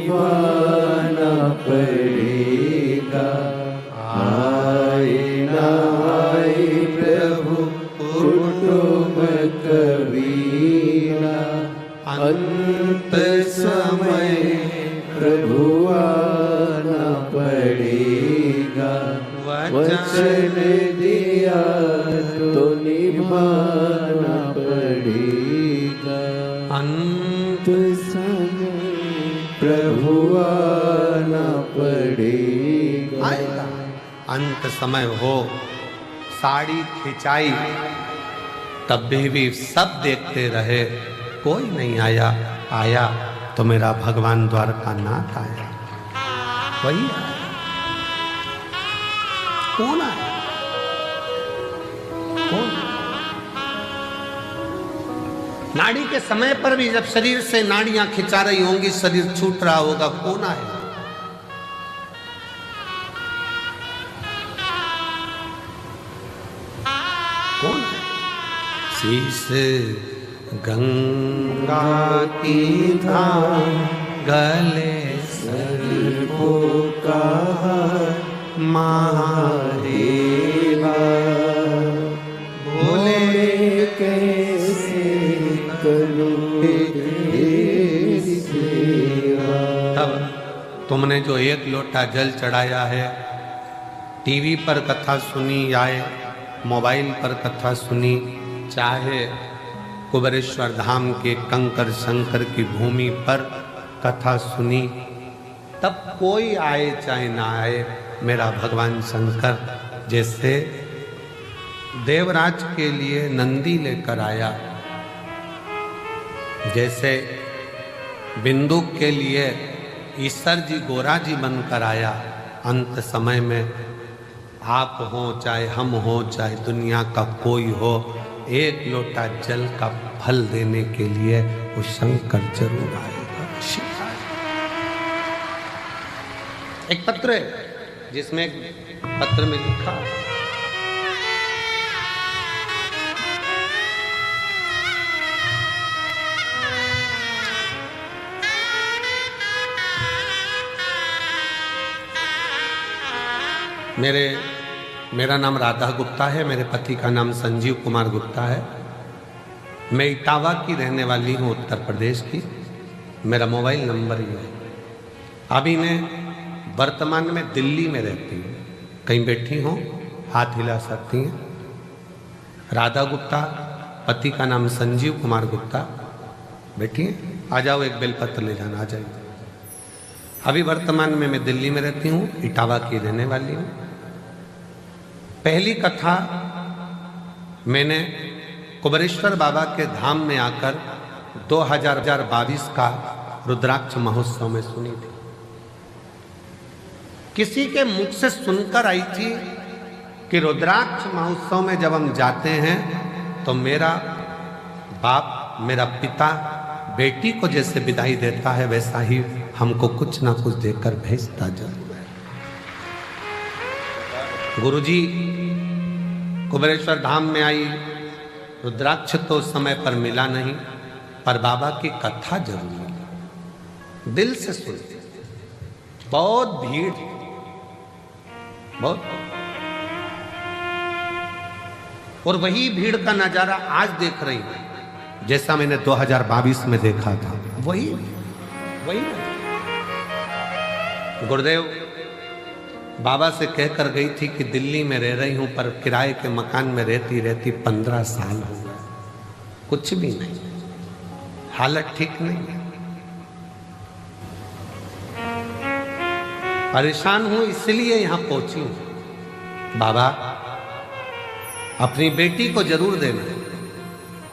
निभाना पड़ेगा। आए ना आए प्रभु कुटुंब कबीरा, अंत समय प्रभु आना पड़ेगा। वचन दिया तो निभाना पड़ेगा। अंत समय प्रभु आना पड़ेगा। अंत समय हो, साड़ी खिंचाई, तब भी सब देखते रहे, कोई नहीं आया। आया तो मेरा भगवान द्वारकानाथ आया। वही आया। कौन आया? कौन? नाड़ी के समय पर भी जब शरीर से नाड़ियां खिंचा रही होंगी, शरीर छूट रहा होगा, कौन आएगा? कौन? शीश गंगा की धाम, गले सर्पों का महादेवा, भोले कैसे करूं तेरी सेवा। तब तुमने जो एक लोटा जल चढ़ाया है, टीवी पर कथा सुनी या मोबाइल पर कथा सुनी, चाहे कुबेरेश्वर धाम के कंकर शंकर की भूमि पर कथा सुनी, तब कोई आए चाहे ना आए, मेरा भगवान शंकर जैसे देवराज के लिए नंदी लेकर आया, जैसे बिंदु के लिए ईश्वर जी गोरा जी बनकर आया, अंत समय में आप हो चाहे हम हो चाहे दुनिया का कोई हो, एक लोटा जल का फल देने के लिए वो शंकर जरूर आएगा। एक पत्र है जिसमें पत्र में लिखा, मेरा नाम राधा गुप्ता है, मेरे पति का नाम संजीव कुमार गुप्ता है। मैं इटावा की रहने वाली हूँ, उत्तर प्रदेश की। मेरा मोबाइल नंबर ये है। अभी मैं वर्तमान में दिल्ली में रहती हूँ। कहीं बैठी हूँ, हाथ हिला सकती हैं। राधा गुप्ता, पति का नाम संजीव कुमार गुप्ता। बैठिए, आ जाओ, एक बेलपत्र ले जाना, आ जाइए। अभी वर्तमान में मैं दिल्ली में रहती हूँ, इटावा की रहने वाली हूँ। पहली कथा मैंने कुबेरेश्वर बाबा के धाम में आकर 2022 का रुद्राक्ष महोत्सव में सुनी थी। किसी के मुख से सुनकर आई थी कि रुद्राक्ष महोत्सव में जब हम जाते हैं तो मेरा बाप, मेरा पिता बेटी को जैसे विदाई देता है, वैसा ही हमको कुछ ना कुछ देकर भेजता जरूर है। गुरुजी कुबेरेश्वर धाम में आई, रुद्राक्ष तो समय पर मिला नहीं, पर बाबा की कथा जरूर मिली। दिल से सुनते, बहुत भीड़, बहुत, और वही भीड़ का नजारा आज देख रही हूं जैसा मैंने 2022 में देखा था। वही गुरुदेव बाबा से कहकर गई थी कि दिल्ली में रह रही हूं, पर किराए के मकान में रहती रहती 15 साल हो गए, कुछ भी नहीं, हालत ठीक नहीं, परेशान हूं, इसलिए यहां पहुंची हूं। बाबा अपनी बेटी को जरूर देना,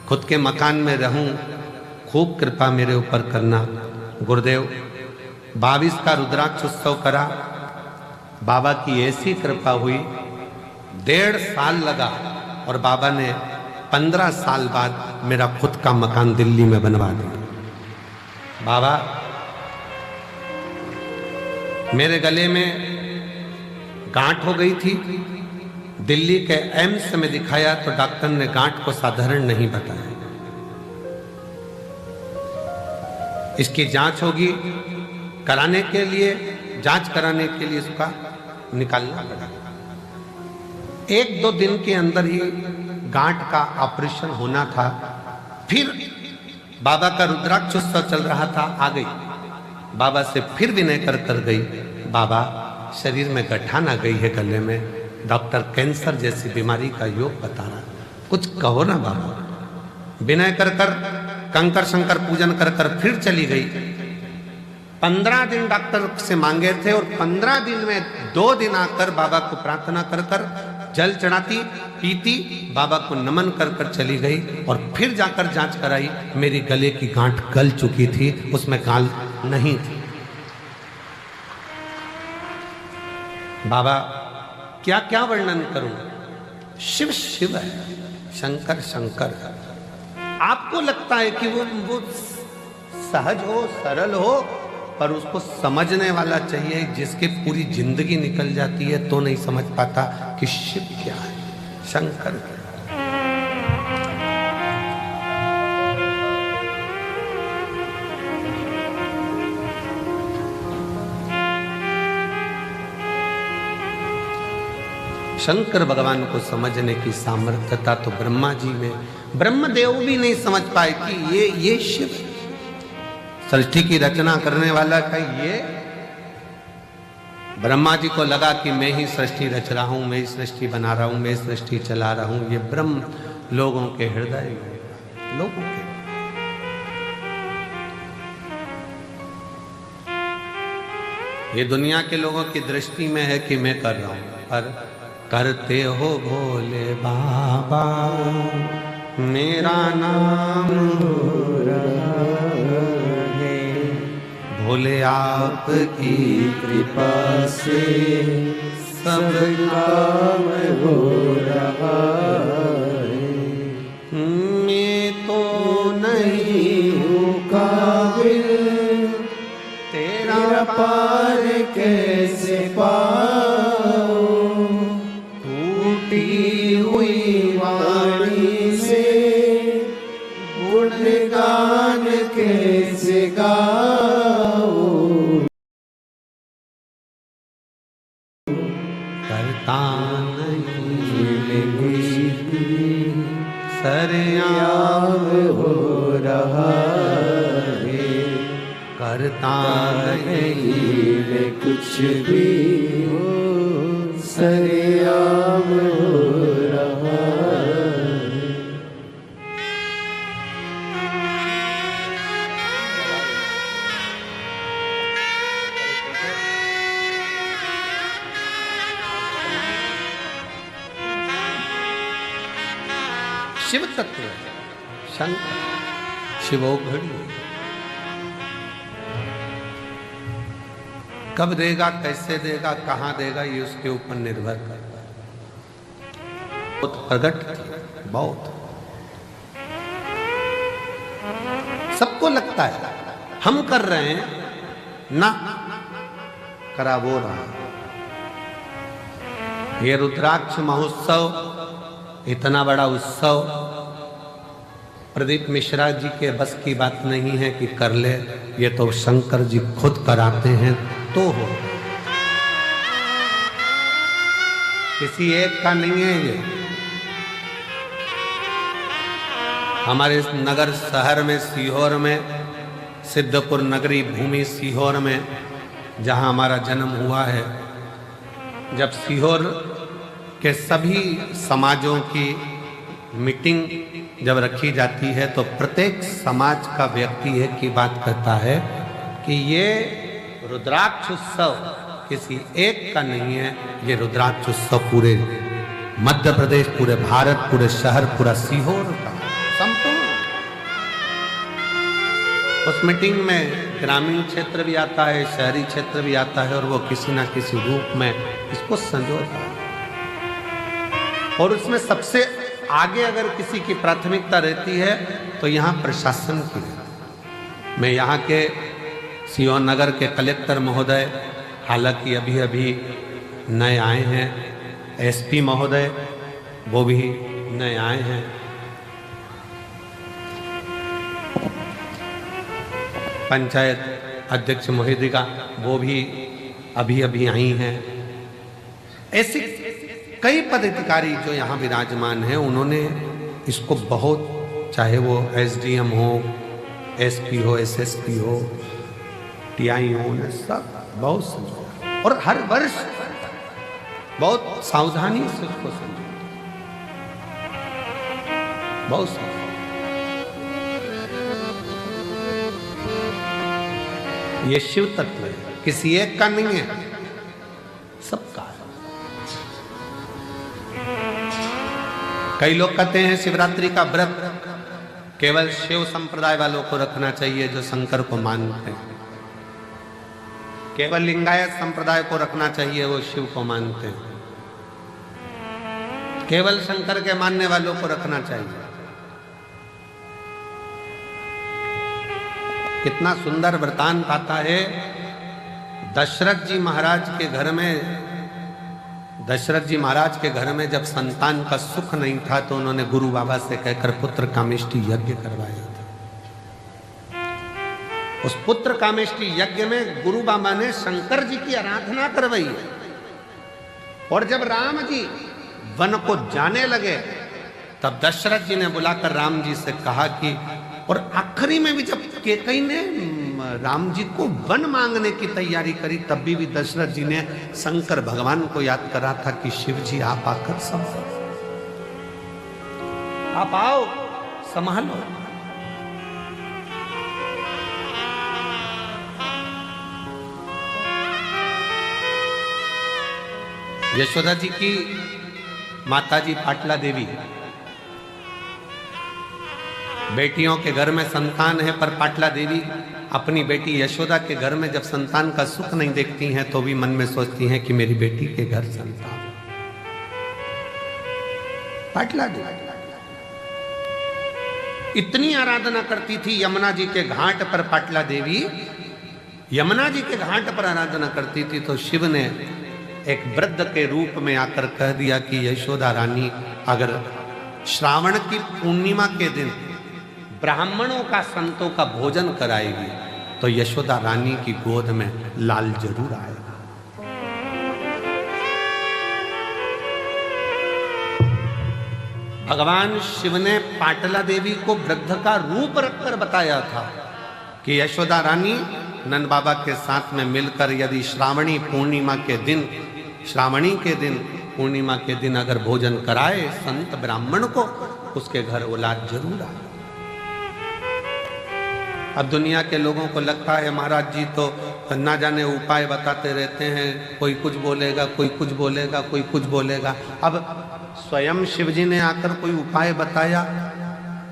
खुद के मकान में रहूं, खूब कृपा मेरे ऊपर करना। गुरुदेव 22 का रुद्राक्ष उत्सव करा, बाबा की ऐसी कृपा हुई, 1.5 साल लगा और बाबा ने 15 साल बाद मेरा खुद का मकान दिल्ली में बनवा दिया। बाबा मेरे गले में गांठ हो गई थी, दिल्ली के एम्स में दिखाया तो डॉक्टर ने गांठ को साधारण नहीं बताया, इसकी जांच होगी, कराने के लिए, जांच कराने के लिए उसका निकालना पड़ा। 1-2 दिन के अंदर ही गांठ का ऑपरेशन होना था। फिर बाबा का रुद्राक्ष उत्सव चल रहा था, आ गई बाबा से फिर विनय कर गई, बाबा शरीर में गठान आ गई है गले में, डॉक्टर कैंसर जैसी बीमारी का योग बता रहा, कुछ कहो ना बाबा। विनय कर कंकर शंकर पूजन कर फिर चली गई। 15 दिन डॉक्टर से मांगे थे और 15 दिन में 2 दिन आकर बाबा को प्रार्थना कर जल चढ़ाती, पीती, बाबा को नमन कर चली गई और फिर जाकर जांच कराई। मेरी गले की गांठ गल चुकी थी, उसमें गाल नहीं थी। बाबा क्या क्या वर्णन करूं, शिव शिव है, शंकर शंकर है। आपको लगता है कि वो सहज हो, सरल हो, पर उसको समझने वाला चाहिए, जिसके पूरी जिंदगी निकल जाती है तो नहीं समझ पाता कि शिव क्या है, शंकर क्या है। शंकर भगवान को समझने की सामर्थ्यता तो ब्रह्मा जी में, ब्रह्मदेव भी नहीं समझ पाए कि ये शिव सृष्टि की रचना करने वाला का ये। ब्रह्मा जी को लगा कि मैं ही सृष्टि रच रहा हूं, मैं ही सृष्टि बना रहा हूं, मैं सृष्टि चला रहा हूं। ये ब्रह्म लोगों के हृदय, लोगों के, ये दुनिया के लोगों की दृष्टि में है कि मैं कर रहा हूं, पर करते हो भोले बाबा, मेरा नाम हो रहा है, भोले आपकी कृपा से सब काम हो रहा है। मैं तो नहीं हूँ काबिल, तेरा पार कैसे पाऊं, टूटी हुई वाणी से गुणगान कैसे गाऊं, करता नहीं सरेआम हो रहा है, करता नहीं कुछ भी सरेआम हो रहा है। शिव तत्व है, शंकर शिवोघड़ी। कब देगा, कैसे देगा, कहां देगा, ये उसके ऊपर निर्भर करता है। बहुत प्रगट, बहुत सबको लगता है हम कर रहे हैं ना, करा वो रहा। ये रुद्राक्ष महोत्सव इतना बड़ा उत्सव प्रदीप मिश्रा जी के बस की बात नहीं है कि कर ले, ये तो शंकर जी खुद कराते हैं तो हो, किसी एक का नहीं है ये। हमारे नगर शहर में, सीहोर में, सिद्धपुर नगरी भूमि सीहोर में, जहां हमारा जन्म हुआ है, जब सीहोर के सभी समाजों की मीटिंग जब रखी जाती है तो प्रत्येक समाज का व्यक्ति एक ही बात कहता है कि ये रुद्राक्ष उत्सव किसी एक का नहीं है, ये रुद्राक्ष उत्सव पूरे मध्य प्रदेश, पूरे भारत, पूरे शहर, पूरा सीहोर का संपूर्ण। उस मीटिंग में ग्रामीण क्षेत्र भी आता है, शहरी क्षेत्र भी आता है, और वो किसी ना किसी रूप में इसको संजोता है। और उसमें सबसे आगे अगर किसी की प्राथमिकता रहती है तो यहाँ प्रशासन की। मैं यहाँ के सीहोर नगर के कलेक्टर महोदय, हालांकि अभी अभी नए आए हैं, एसपी महोदय वो भी नए आए हैं, पंचायत अध्यक्ष महोदया वो भी अभी अभी आई हैं। ऐसे कई पदाधिकारी जो यहाँ विराजमान हैं, उन्होंने इसको बहुत, चाहे वो एसडीएम हो, एसपी हो, एसएसपी हो, टीआई हो, उन्हें सब बहुत समझाया और हर वर्ष बहुत सावधानी से उसको समझाया, बहुत सावधानी। ये शिव तत्व है, किसी एक का नहीं है, सबका है। कई लोग कहते हैं शिवरात्रि का व्रत केवल शिव संप्रदाय वालों को रखना चाहिए जो शंकर को मानते हैं, केवल लिंगायत संप्रदाय को रखना चाहिए वो शिव को मानते हैं, केवल शंकर के मानने वालों को रखना चाहिए। कितना सुंदर वृतांत आता है। दशरथ जी महाराज के घर में, दशरथ जी महाराज के घर में जब संतान का सुख नहीं था तो उन्होंने गुरु बाबा से कहकर पुत्र कामेष्टि यज्ञ करवाया था। उस पुत्र कामेष्टि यज्ञ में गुरु बाबा ने शंकर जी की आराधना करवाई है। और जब राम जी वन को जाने लगे तब दशरथ जी ने बुलाकर राम जी से कहा कि, और आखिरी में भी जब कैकेयी ने राम जी को वन मांगने की तैयारी करी तब भी दशरथ जी ने शंकर भगवान को याद करा था कि शिव जी आप आकर संभालो, आप आओ संभालो। यशोदा जी की माताजी पाटला देवी, बेटियों के घर में संतान है पर पाटला देवी अपनी बेटी यशोदा के घर में जब संतान का सुख नहीं देखती हैं तो भी मन में सोचती हैं कि मेरी बेटी के घर संतान। पाटला देवी इतनी आराधना करती थी यमुना जी के घाट पर। पाटला देवी यमुना जी के घाट पर आराधना करती थी तो शिव ने एक वृद्ध के रूप में आकर कह दिया कि यशोदा रानी अगर श्रावण की पूर्णिमा के दिन ब्राह्मणों का, संतों का भोजन कराएगी तो यशोदा रानी की गोद में लाल जरूर आएगा। भगवान शिव ने पाटला देवी को वृद्ध का रूप रखकर बताया था कि यशोदा रानी नंद बाबा के साथ में मिलकर यदि श्रावणी पूर्णिमा के दिन, श्रावणी के दिन, पूर्णिमा के दिन अगर भोजन कराए संत ब्राह्मण को, उसके घर औलाद जरूर आए। अब दुनिया के लोगों को लगता है महाराज जी तो ना जाने उपाय बताते रहते हैं, कोई कुछ बोलेगा, कोई कुछ बोलेगा, कोई कुछ बोलेगा। अब स्वयं शिव जी ने आकर कोई उपाय बताया,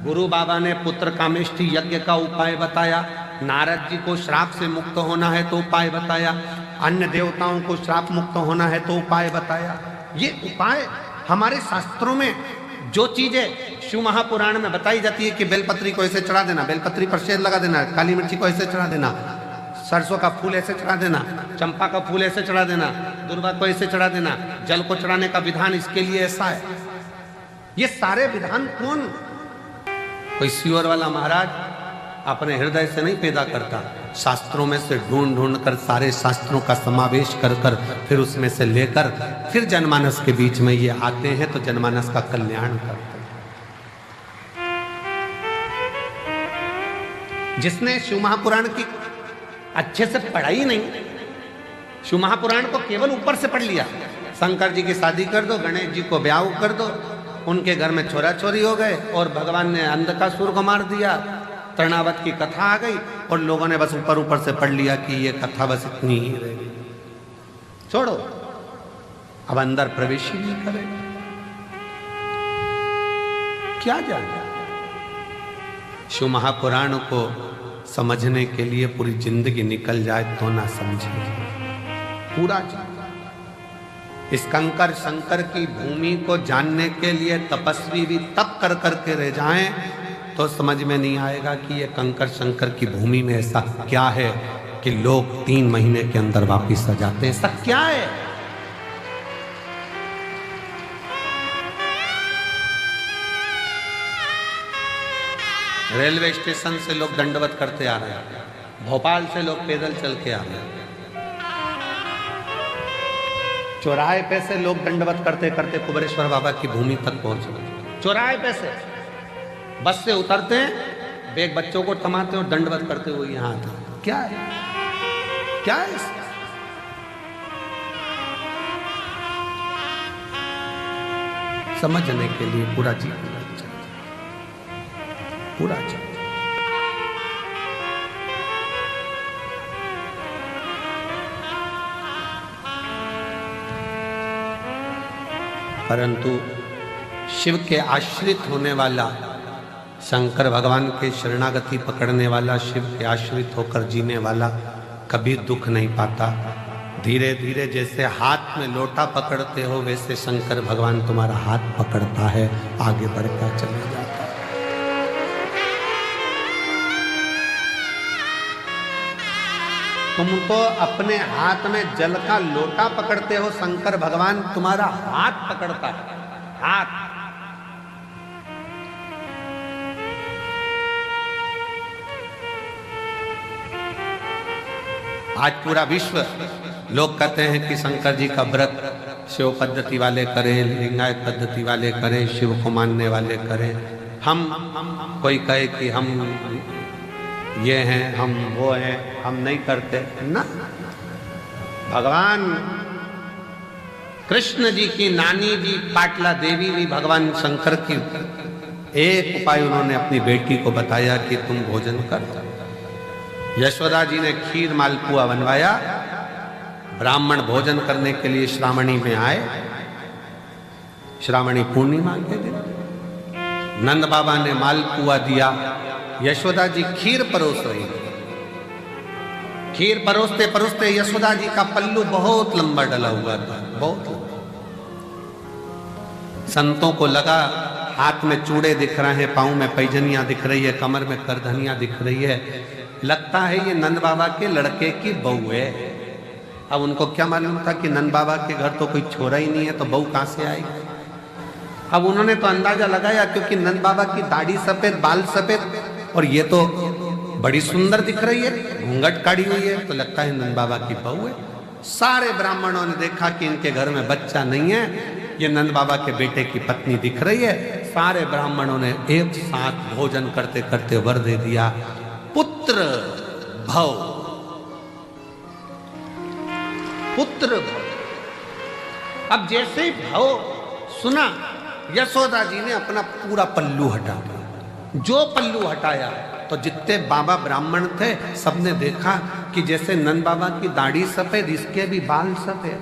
गुरु बाबा ने पुत्र कामेष्टि यज्ञ का उपाय बताया, नारद जी को श्राप से मुक्त होना है तो उपाय बताया, अन्य देवताओं को श्राप मुक्त होना है तो उपाय बताया। ये उपाय हमारे शास्त्रों में जो चीजें शिव महापुराण में बताई जाती है कि बेलपत्री को ऐसे चढ़ा देना, बेलपत्री पर शेर लगा देना, काली मिर्ची को ऐसे चढ़ा देना, सरसों का फूल ऐसे चढ़ा देना, चंपा का फूल ऐसे चढ़ा देना, दुर्वा को ऐसे चढ़ा देना, जल को चढ़ाने का विधान इसके लिए ऐसा है। ये सारे विधान कौन, कोई सियोर वाला महाराज अपने हृदय से नहीं पैदा करता, शास्त्रों में से ढूंढ ढूंढ कर सारे शास्त्रों का समावेश कर कर फिर उसमें से लेकर फिर जनमानस के बीच में ये आते हैं तो जनमानस का कल्याण करते हैं। जिसने शिव महापुराण की अच्छे से पढ़ाई नहीं, शिव महापुराण को केवल ऊपर से पढ़ लिया, शंकर जी की शादी कर दो, गणेश जी को ब्याह कर दो, उनके घर में छोरा छोरी हो गए और भगवान ने अंधकासुर को मार दिया, तृणावत की कथा आ गई और लोगों ने बस ऊपर ऊपर से पढ़ लिया कि ये कथा बस इतनी ही रह गई, छोड़ो, अब अंदर प्रवेश ही नहीं करेगा, क्या जाने। शिव महापुराण को समझने के लिए पूरी जिंदगी निकल जाए तो ना समझे पूरा। इस कंकर शंकर की भूमि को जानने के लिए तपस्वी भी तप कर करके रह जाएं तो समझ में नहीं आएगा कि ये कंकर शंकर की भूमि में ऐसा क्या है कि लोग 3 महीने के अंदर वापिस आ जाते हैं। ऐसा क्या है? रेलवे स्टेशन से लोग दंडवत करते आ रहे हैं, भोपाल से लोग पैदल चल के आ गए, चौराहे पे से लोग दंडवत करते करते कुबेरेश्वर बाबा की भूमि तक पहुंच गए। चौराहे पे से बस से उतरते हैं, बेग बच्चों को थमाते और दंडवत करते हुए यहाँ आते। क्या है, क्या है इसमें? समझने के लिए पूरा जीवन लग जाए, पूरा जीवन। परंतु शिव के आश्रित होने वाला, शंकर भगवान के शरणागति पकड़ने वाला, शिव के आश्रित होकर जीने वाला कभी दुख नहीं पाता। धीरे धीरे जैसे हाथ में लोटा पकड़ते हो वैसे शंकर भगवान तुम्हारा हाथ पकड़ता है, आगे बढ़ता चला जाता है। तुम तो अपने हाथ में जल का लोटा पकड़ते हो, शंकर भगवान तुम्हारा हाथ पकड़ता है, हाथ। आज पूरा विश्व लोग कहते हैं कि शंकर जी का व्रत शिव पद्धति वाले करें, लिंगायत पद्धति वाले करें, शिव को मानने वाले करें। हम कोई कहे कि हम ये हैं, हम वो हैं, हम नहीं करते ना। भगवान कृष्ण जी की नानी जी पाटला देवी भी भगवान शंकर की एक उपाय उन्होंने अपनी बेटी को बताया कि तुम भोजन कर। यशोदा जी ने खीर मालपुआ बनवाया, ब्राह्मण भोजन करने के लिए श्रावणी में आए, श्रावणी पूर्णिमा के दिन नंद बाबा ने मालपुआ दिया, यशोदा जी खीर परोस रही। खीर परोसते परोसते यशोदा जी का पल्लू बहुत लंबा डला हुआ था, बहुत लंबा। संतों को लगा हाथ में चूड़े दिख रहे हैं, पांव में पैजनियां दिख रही है, कमर में करधनियां दिख रही है, लगता है ये नंद बाबा के लड़के की बहू है। अब उनको क्या मालूम था कि नंद बाबा के घर तो कोई छोरा ही नहीं है, तो बहू कहां से आएगी। अब उन्होंने तो अंदाजा लगाया, क्योंकि नंद बाबा की दाढ़ी सफेद, बाल सफेद, और ये तो बड़ी सुंदर दिख रही है, घूंघट काढ़ी हुई है, तो लगता है नंद बाबा की बहू है। सारे ब्राह्मणों ने देखा कि इनके घर में बच्चा नहीं है, ये नंद बाबा के बेटे की पत्नी दिख रही है। सारे ब्राह्मणों ने एक साथ भोजन करते करते वर दे दिया, पुत्र भव, पुत्र भव। अब जैसे ही भव सुना, यशोदा जी ने अपना पूरा पल्लू हटा दिया। जो पल्लू हटाया तो जितने बाबा ब्राह्मण थे सबने देखा कि जैसे नंद बाबा की दाढ़ी सफेद, इसके भी बाल सफेद।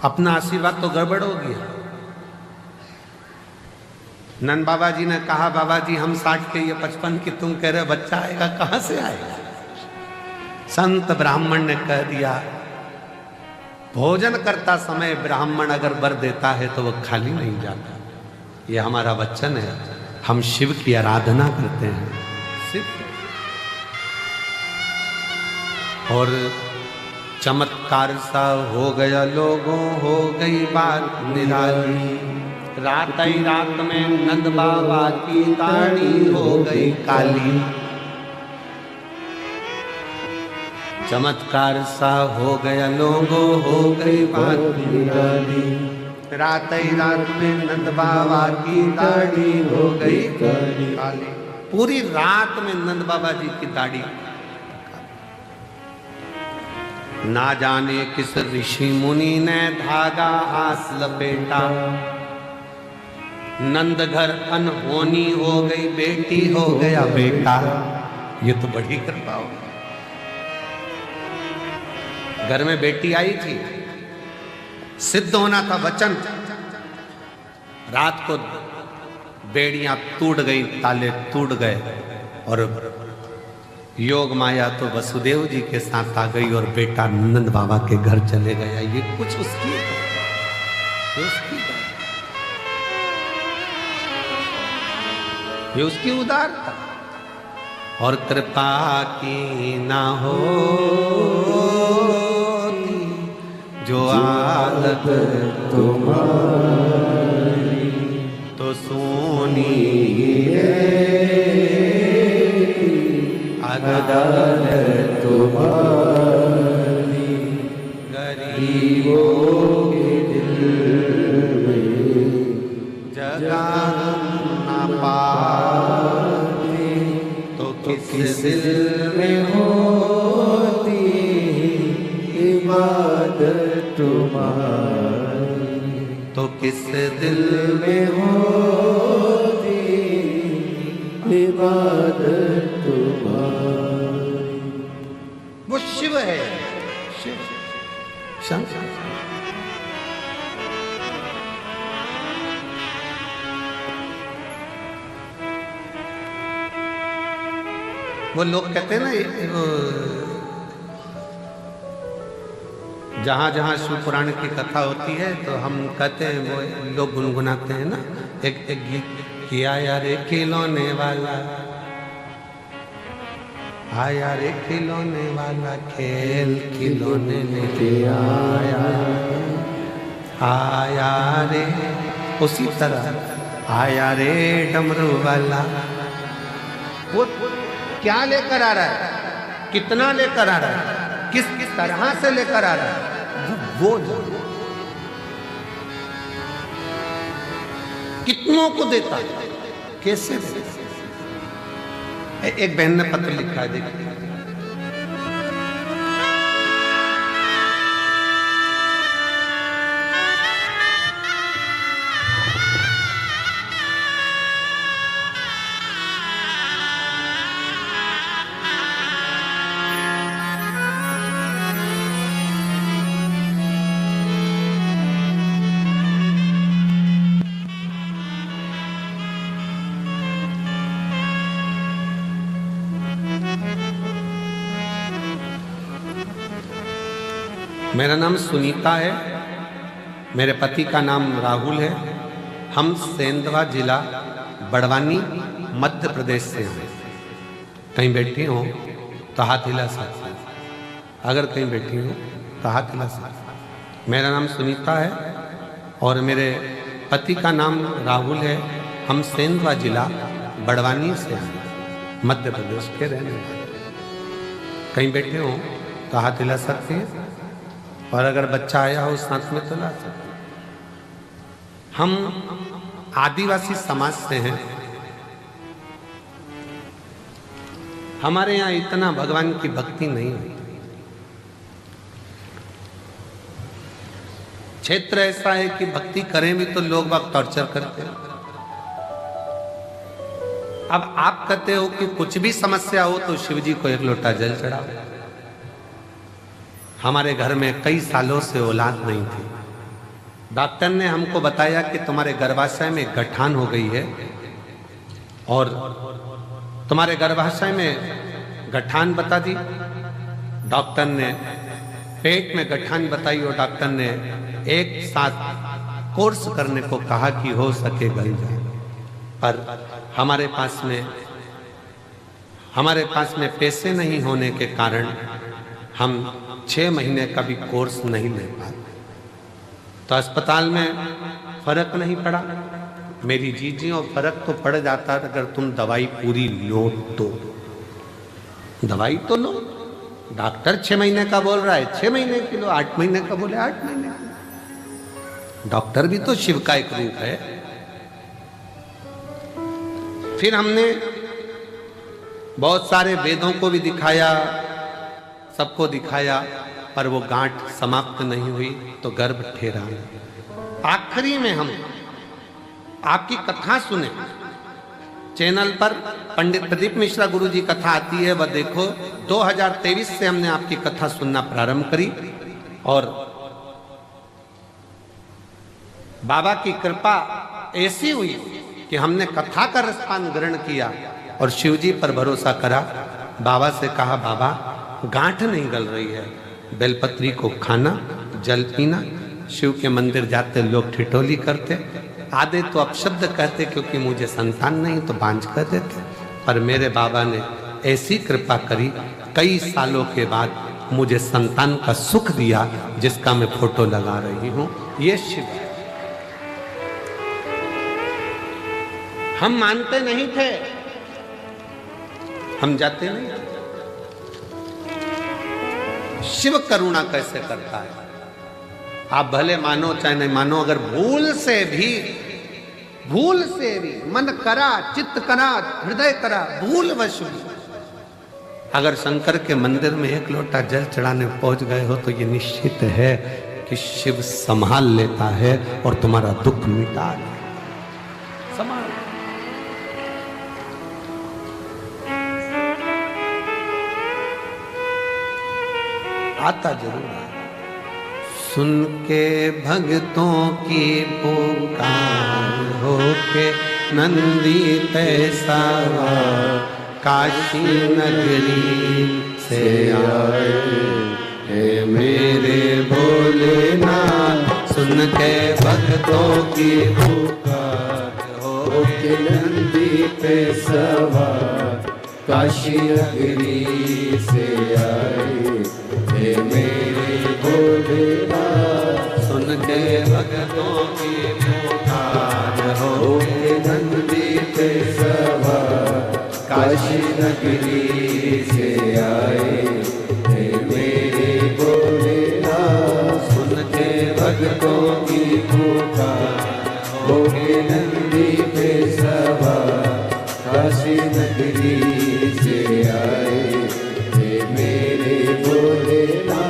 अपना आशीर्वाद तो गड़बड़ हो गया। नंद बाबा जी ने कहा, बाबा जी हम 60 के, ये 55 की, तुम कह रहे बच्चा आएगा, कहां से आएगा। संत ब्राह्मण ने कह दिया, भोजन करता समय ब्राह्मण अगर वर देता है तो वह खाली नहीं जाता। ये हमारा वचन है, हम शिव की आराधना करते हैं, शिव। और चमत्कार सा हो गया लोगों, हो गई बात निराली। रात ही रात में नंद बाबा की दाढ़ी हो गई काली। चमत्कार सा हो गया लोगों, हो गई बात निराली। रात ही रात में नंद बाबा की दाढ़ी हो गई काली। पूरी रात में नंद बाबा जी की दाढ़ी। ना जाने किस ऋषि मुनि ने धागा हाथ लपेटा, नंद घर अनहोनी हो गई, बेटी हो गया बेटा। ये तो बड़ी कृपा हो। घर में बेटी आई थी, सिद्ध होना था वचन। रात को बेड़ियां टूट गई, ताले टूट गए, और योग माया तो वसुदेव जी के साथ आ गई और बेटा नंद बाबा के घर चले गया। ये कुछ उसकी ये उसकी उदारता और कृपा की ना हो जो आदत तुम्हारी तो सोनी है। अगर दान तुम्हारी गरीबों के दिल में जगह न पाते तो किस दिल में होती इबादत तुम्हारी, तो किस दिल में होती इबादत तुम्हारी। वो शिव है, शिव शंकर। वो लोग कहते हैं ना, जहाँ जहाँ शिव पुराण की कथा होती है तो हम कहते हैं, वो लोग गुनगुनाते हैं ना एक गीत, किया यार खिलौने वाला, आया रे खिलौने वाला, खेल खिलौने लेके आया, आया रे। उसी तरह आया रे डमरू वाला, वो क्या लेकर आ रहा है, कितना लेकर आ रहा है, किस तरह से लेकर आ रहा है, वो कितनों को देता है, कैसे देता है। एक बहन ने पत्र लिखा है, देखिए। मेरा नाम सुनीता है, मेरे पति का नाम राहुल है। हम सेंधवा जिला बड़वानी मध्य प्रदेश से हैं। कहीं बैठी हो तो हाथ हिला सकते हैं, अगर कहीं बैठी हो तो हाथ हिला सकते हैं। मेरा नाम सुनीता है और मेरे पति का नाम राहुल है। हम सेंधवा जिला बड़वानी से हैं, मध्य प्रदेश के रहने वाले। कहीं बैठे हो तो हाथ हिला सकते हैं, और अगर बच्चा आया हो साथ में तो ला सकते। हम आदिवासी समाज से हैं। हमारे यहाँ इतना भगवान की भक्ति नहीं हुई। क्षेत्र ऐसा है कि भक्ति करें भी तो लोग बाग टॉर्चर करते हैं। अब आप कहते हो कि कुछ भी समस्या हो तो शिव जी को एक लोटा जल चढ़ाओ। हमारे घर में कई सालों से औलाद नहीं थी। डॉक्टर ने हमको बताया कि तुम्हारे गर्भाशय में गठान हो गई है, और तुम्हारे गर्भाशय में गठान बता दी। डॉक्टर ने पेट में गठान बताई और डॉक्टर ने एक साथ कोर्स करने को कहा कि हो सके गल जाए। पर हमारे पास में पैसे नहीं होने के कारण हम 6 महीने का भी कोर्स नहीं ले पाए। तो अस्पताल में फर्क नहीं पड़ा मेरी जीजी, और फर्क तो पड़ जाता अगर तुम दवाई पूरी लो तो। दवाई तो लो, डॉक्टर 6 महीने का बोल रहा है 6 महीने की लो, 8 महीने का बोले 8 महीने का। डॉक्टर भी तो शिव का एक रूप है। फिर हमने बहुत सारे वेदों को भी दिखाया, सबको दिखाया, पर वो गांठ समाप्त नहीं हुई तो गर्भ ठहरा। आखिरी में हम आपकी कथा सुने, चैनल पर पंडित प्रदीप मिश्रा गुरु जी कथा आती है, वह देखो। 2023 से हमने आपकी कथा सुनना प्रारंभ करी, और बाबा की कृपा ऐसी हुई कि हमने कथा का रसपान ग्रहण किया और शिव जी पर भरोसा करा। बाबा से कहा, बाबा गांठ नहीं गल रही है, बेलपत्री को खाना, जल पीना। शिव के मंदिर जाते लोग ठिठोली करते, आधे तो अपशब्द कहते क्योंकि मुझे संतान नहीं तो बांझ कर देते। पर मेरे बाबा ने ऐसी कृपा करी, कई सालों के बाद मुझे संतान का सुख दिया, जिसका मैं फोटो लगा रही हूं। ये शिव है। हम मानते नहीं थे, हम जाते नहीं थे, शिव करुणा कैसे करता है। आप भले मानो चाहे नहीं मानो, अगर भूल से भी मन करा, चित्त करा, हृदय करा, भूलवश भी अगर शंकर के मंदिर में एक लोटा जल चढ़ाने पहुंच गए हो तो ये निश्चित है कि शिव संभाल लेता है और तुम्हारा दुख मिटा देता। संभाल आता जरूर है। सुन के भक्तों की पुकार होके नंदी तैसा काशी नगरी से आए हे मेरे भोलेनाथ। सुन के भक्तों की पुकार होके नंदी पे सवार काशी नगरी से आए हे मेरे भोलेनाथ। सुन के भक्तों की पुकार होके नंदी पे सवार काशी नगरी से आए हे मेरे भोलेनाथ। सुन के भक्तों की पुकार होके नंदी पे सवार काशी नगरी से आए हे मेरे भोलेनाथ।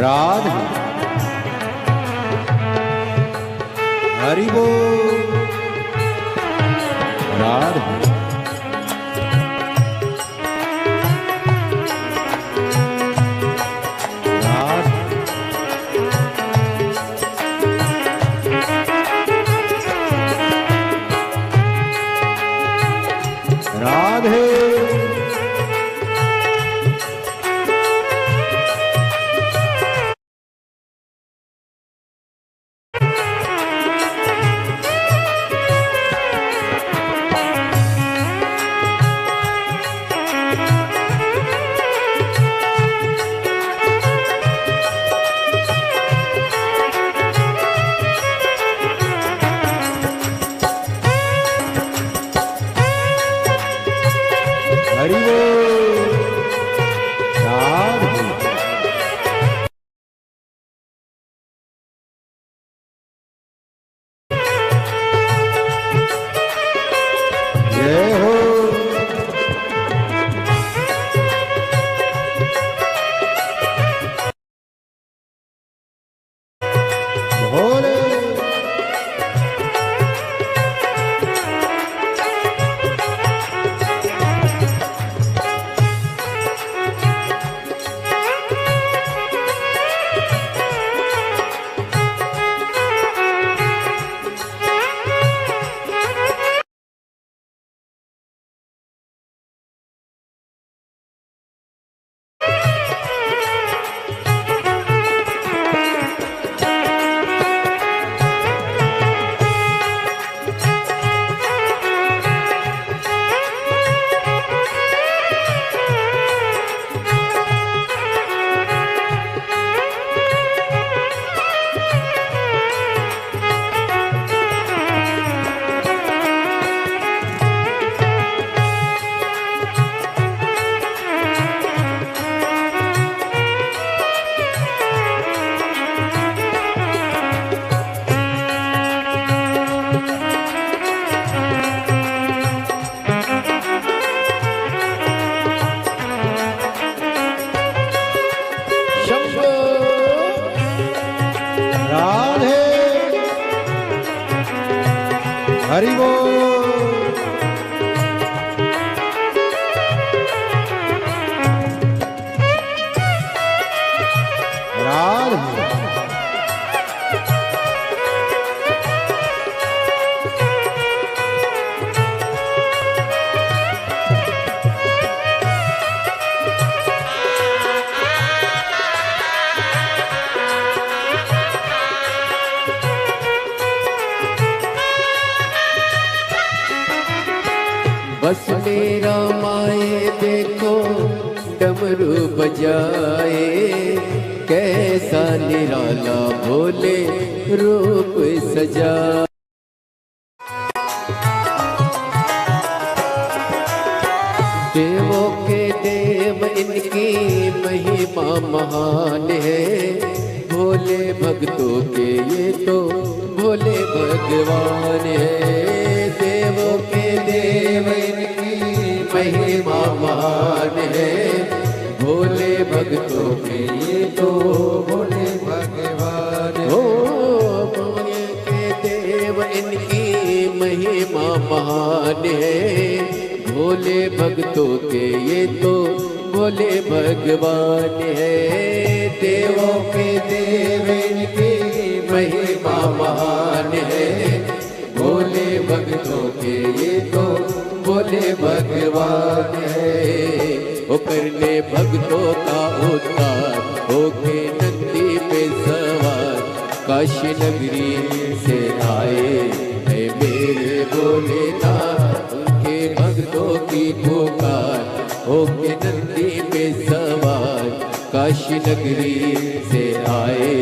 राधे हरि बोल राधे राधे हरि बोल राधे जय हो भोले हरि बोल राधे बस मेरा माए देखो डमरू बजाए कैसा निराला भोले रूप सजा। देवों के देव इनकी महिमा महान है, भोले भक्तों के ये तो भोले भगवान है। देवों के देव इनकी महिमा महान है, भोले भक्तों के ये तो भोले भगवान हो। भोले के देव इनकी महिमा महान है, भोले भक्तों के ये तो भोले भगवान है। देवों के देव इनकी महिमा महान है, भोले भक्तों के ये तो भोले भगवान है। वो करने भक्तों का उद्धार होके नंदी पे सवार, काशी नगरी से आए है मेरे भोलेनाथ। उनके भक्तों की पुकार होके नंदी पे सवार, काशी नगरी से आए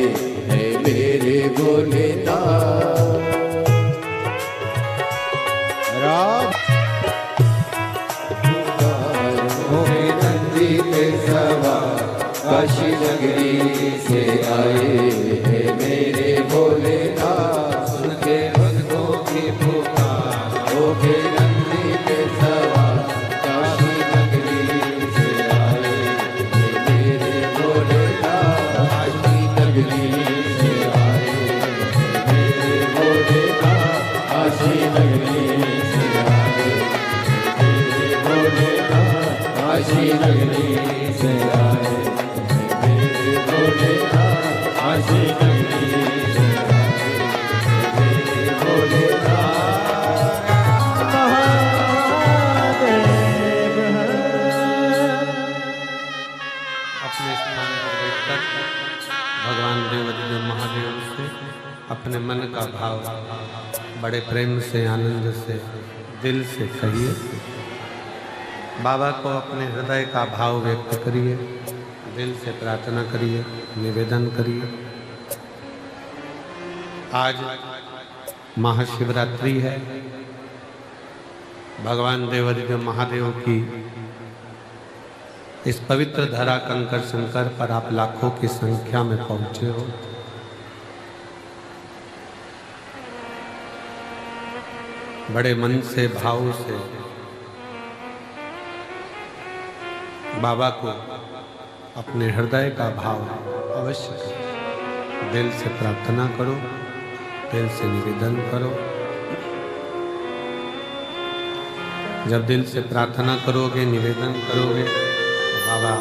है मेरे भोलेनाथ। राम काशी नगरी से आए है मेरे भोलेनाथ। सुन के भक्तों की पुकार होके नंदी पे सवार, काशी नगरी से आए है मेरे भोलेनाथ। काशी नगरी से आए है मेरे भोलेनाथ। काशी नगरी से आए है मेरे भोलेनाथ। काशी नगरी से आए काशी नगरी से आए भोलेनाथ। अपने स्थान पर बैठकर भगवान देवाधिदेव महादेव से अपने मन का भाव बड़े प्रेम से, आनंद से, दिल से कहिए। बाबा को अपने हृदय का भाव व्यक्त करिए, दिल से प्रार्थना करिए, निवेदन करिए। आज महाशिवरात्रि है। भगवान देवाधिदेव महादेव की इस पवित्र धरा कंकर शंकर पर आप लाखों की संख्या में पहुंचे हो। बड़े मन से, भाव से बाबा को अपने हृदय का भाव अवश्य करो, दिल से प्रार्थना करो, दिल से निवेदन करो। जब दिल से प्रार्थना करोगे, निवेदन करोगे तो बाबा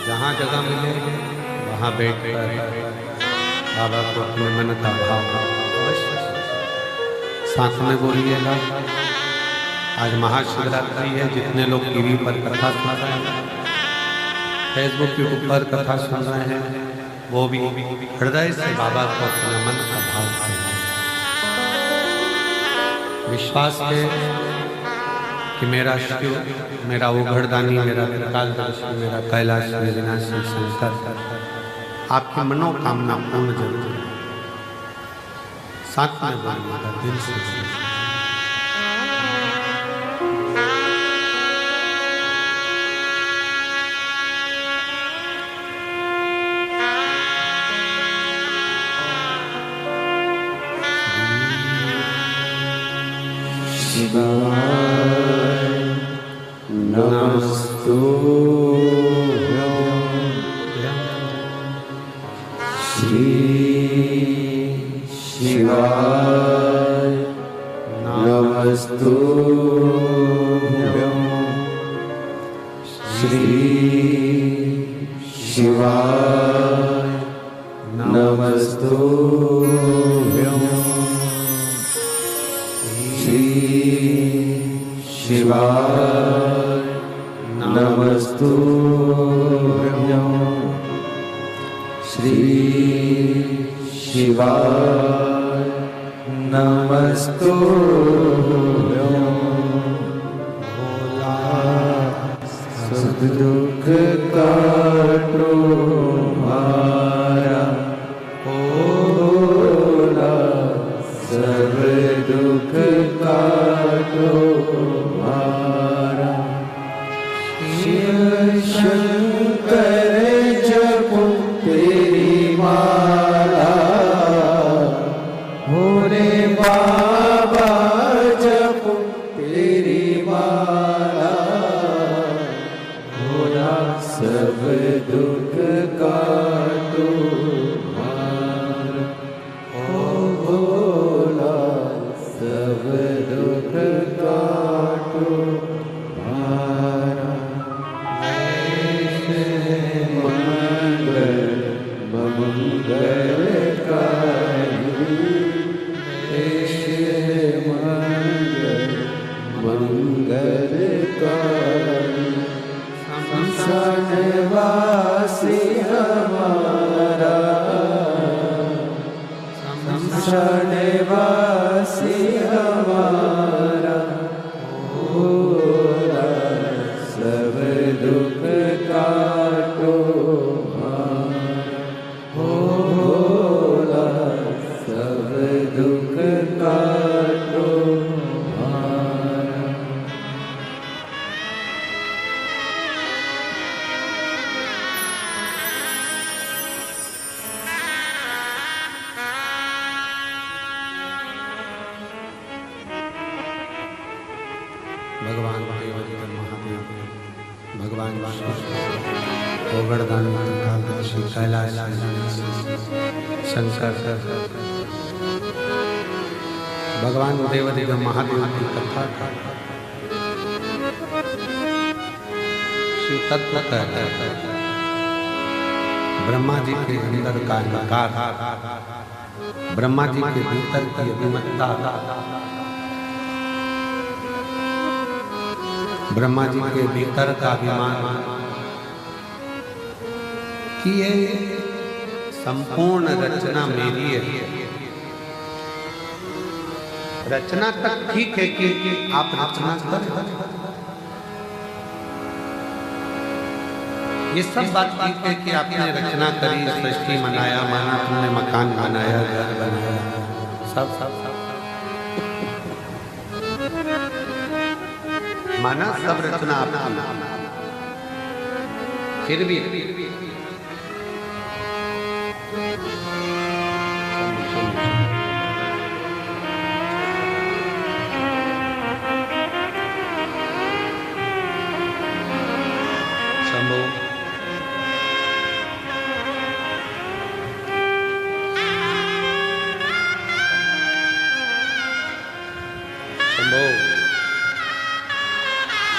जहाँ जगह मिलेंगे वहाँ बैठकर बाबा को अपने मन का भाव अवश्य साथ में बोलिएगा। आज महाशिवरात्रि है। जितने लोग टीवी पर कथा सुन रहे हैं, फेसबुक के ऊपर कथा सुन रहे हैं, वो भी हृदय से बाबा को अपने मन का भाव करें। विश्वास है कि मेरा शिव, मेरा उघड़दानी, मेरा त्रिकालदर्शी, मेरा कैलाश विनाशी शंकर आपकी मनोकामना पूर्ण जरूर है। साथ में बोलिएगा, दिल से बोलिएगा। नमस्तु श्री शिवाय नमस्तु श्री शिवाय नमस्तु श्री शिवाय नमस्तु श्री शिवाय नमस्तु भोला सब दुख का शंकर जपो तेरी माला, भोले बाबा जपो तेरी माला, भोला सब दुख काटो मारा, ओ भोला सब दुख काटो मारा। शमशानवासी हमारा, शमशानवासी हमारा, भोला सब दुख काटो मारा, भोला सब दुख काटो मारा। भगवान देवाधिदेव महादेव, भगवान गोवर्धन श्री कैलाश शंकर, भगवान देवाधिदेव महादेव की कथा शिव तत्व कहता है। ब्रह्मा जी के अंदर का अहंकार, ब्रह्मा जी के भीतर की अभिमत्ता, ब्रह्मा जी के भीतर का अभिमान कि ये संपूर्ण रचना मेरी है। रचना तक ठीक है कि आप रचना कर, ये सब बात ठीक है कि आपने रचना करी, सृष्टि बनाया, माना तुमने मकान बनाया, घर बनाया, सब सब सब माना, सब रचना आपकी, फिर भी शंभो शंभो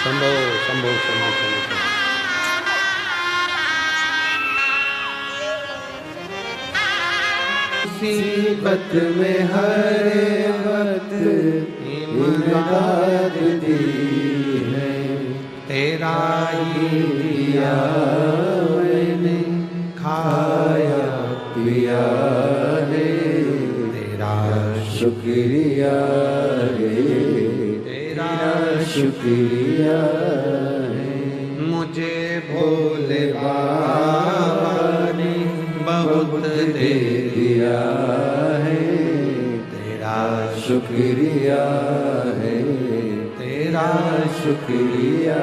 शंभो शंभो शंभो शंभो। मुसीबत में हर वक्त इमदाद दी है, तेरा ही दिया मैंने खाया पिया है, तेरा शुक्रिया है, तेरा शुक्रिया है। मुझे भोले बाबा ने बहुत दे दिया है, तेरा शुक्रिया है, तेरा शुक्रिया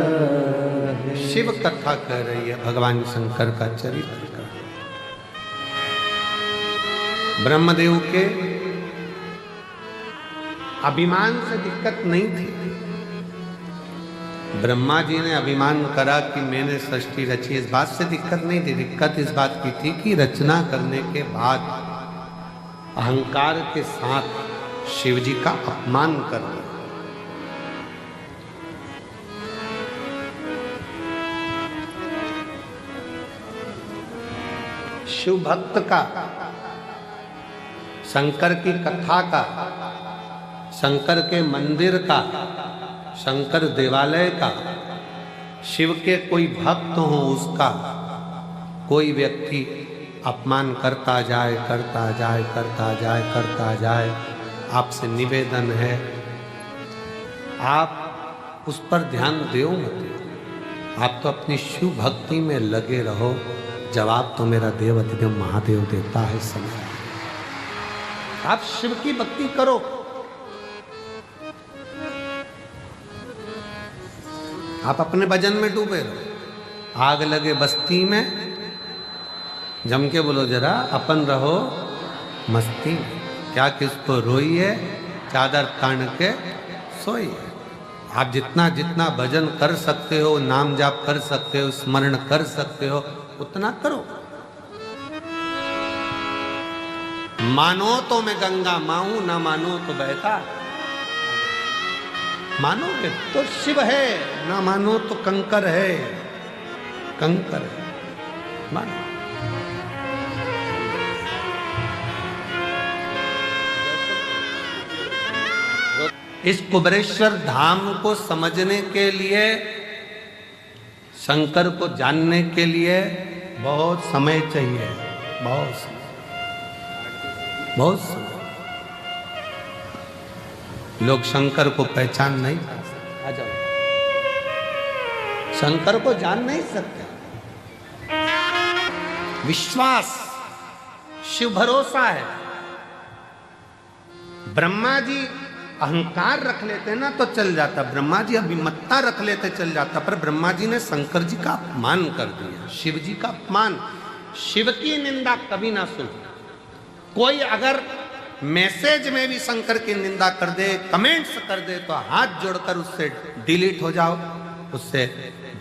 है। शिव कथा कर रही है भगवान शंकर का चरित्र का। ब्रह्मदेव के अभिमान से दिक्कत नहीं थी। ब्रह्मा जी ने अभिमान करा कि मैंने सृष्टि रची, इस बात से दिक्कत नहीं थी। दिक्कत इस बात की थी कि रचना करने के बाद अहंकार के साथ शिव जी का अपमान कर दिया। शिव भक्त का, शंकर की कथा का, शंकर के मंदिर का, शंकर देवालय का, शिव के कोई भक्त हो उसका कोई व्यक्ति अपमान करता जाए, करता जाए, करता जाए, करता जाए, आपसे निवेदन है आप उस पर ध्यान दो मत। आप तो अपनी शिव भक्ति में लगे रहो। जवाब तो मेरा देवाधिदेव महादेव देता है समय। आप शिव की भक्ति करो। आप अपने भजन में डूबे रहो, आग लगे बस्ती में, जम के बोलो जरा, अपन रहो मस्ती में। क्या किसको रोइए, चादर तान के सोइए। आप जितना जितना भजन कर सकते हो, नाम जाप कर सकते हो, स्मरण कर सकते हो, उतना करो। मानो तो मैं गंगा माहूं, ना मानो तो बहता। मानोगे तो शिव है, ना मानो तो कंकर है, कंकर है। मानो। इस कुबरेश्वर धाम को समझने के लिए, शंकर को जानने के लिए बहुत समय चाहिए, बहुत समय, बहुत समय। लोग शंकर को पहचान नहीं सकते। आ जाओ, शंकर को जान नहीं सकते। विश्वास, शिव भरोसा है। ब्रह्मा जी अहंकार रख लेते ना तो चल जाता, ब्रह्मा जी अभिमत्ता रख लेते चल जाता, पर ब्रह्मा जी ने शंकर जी का अपमान कर दिया, शिव जी का अपमान। शिव की निंदा कभी ना सुन। कोई अगर मैसेज में भी शंकर की निंदा कर दे, कमेंट्स कर दे, तो हाथ जोड़कर उससे डिलीट हो जाओ, उससे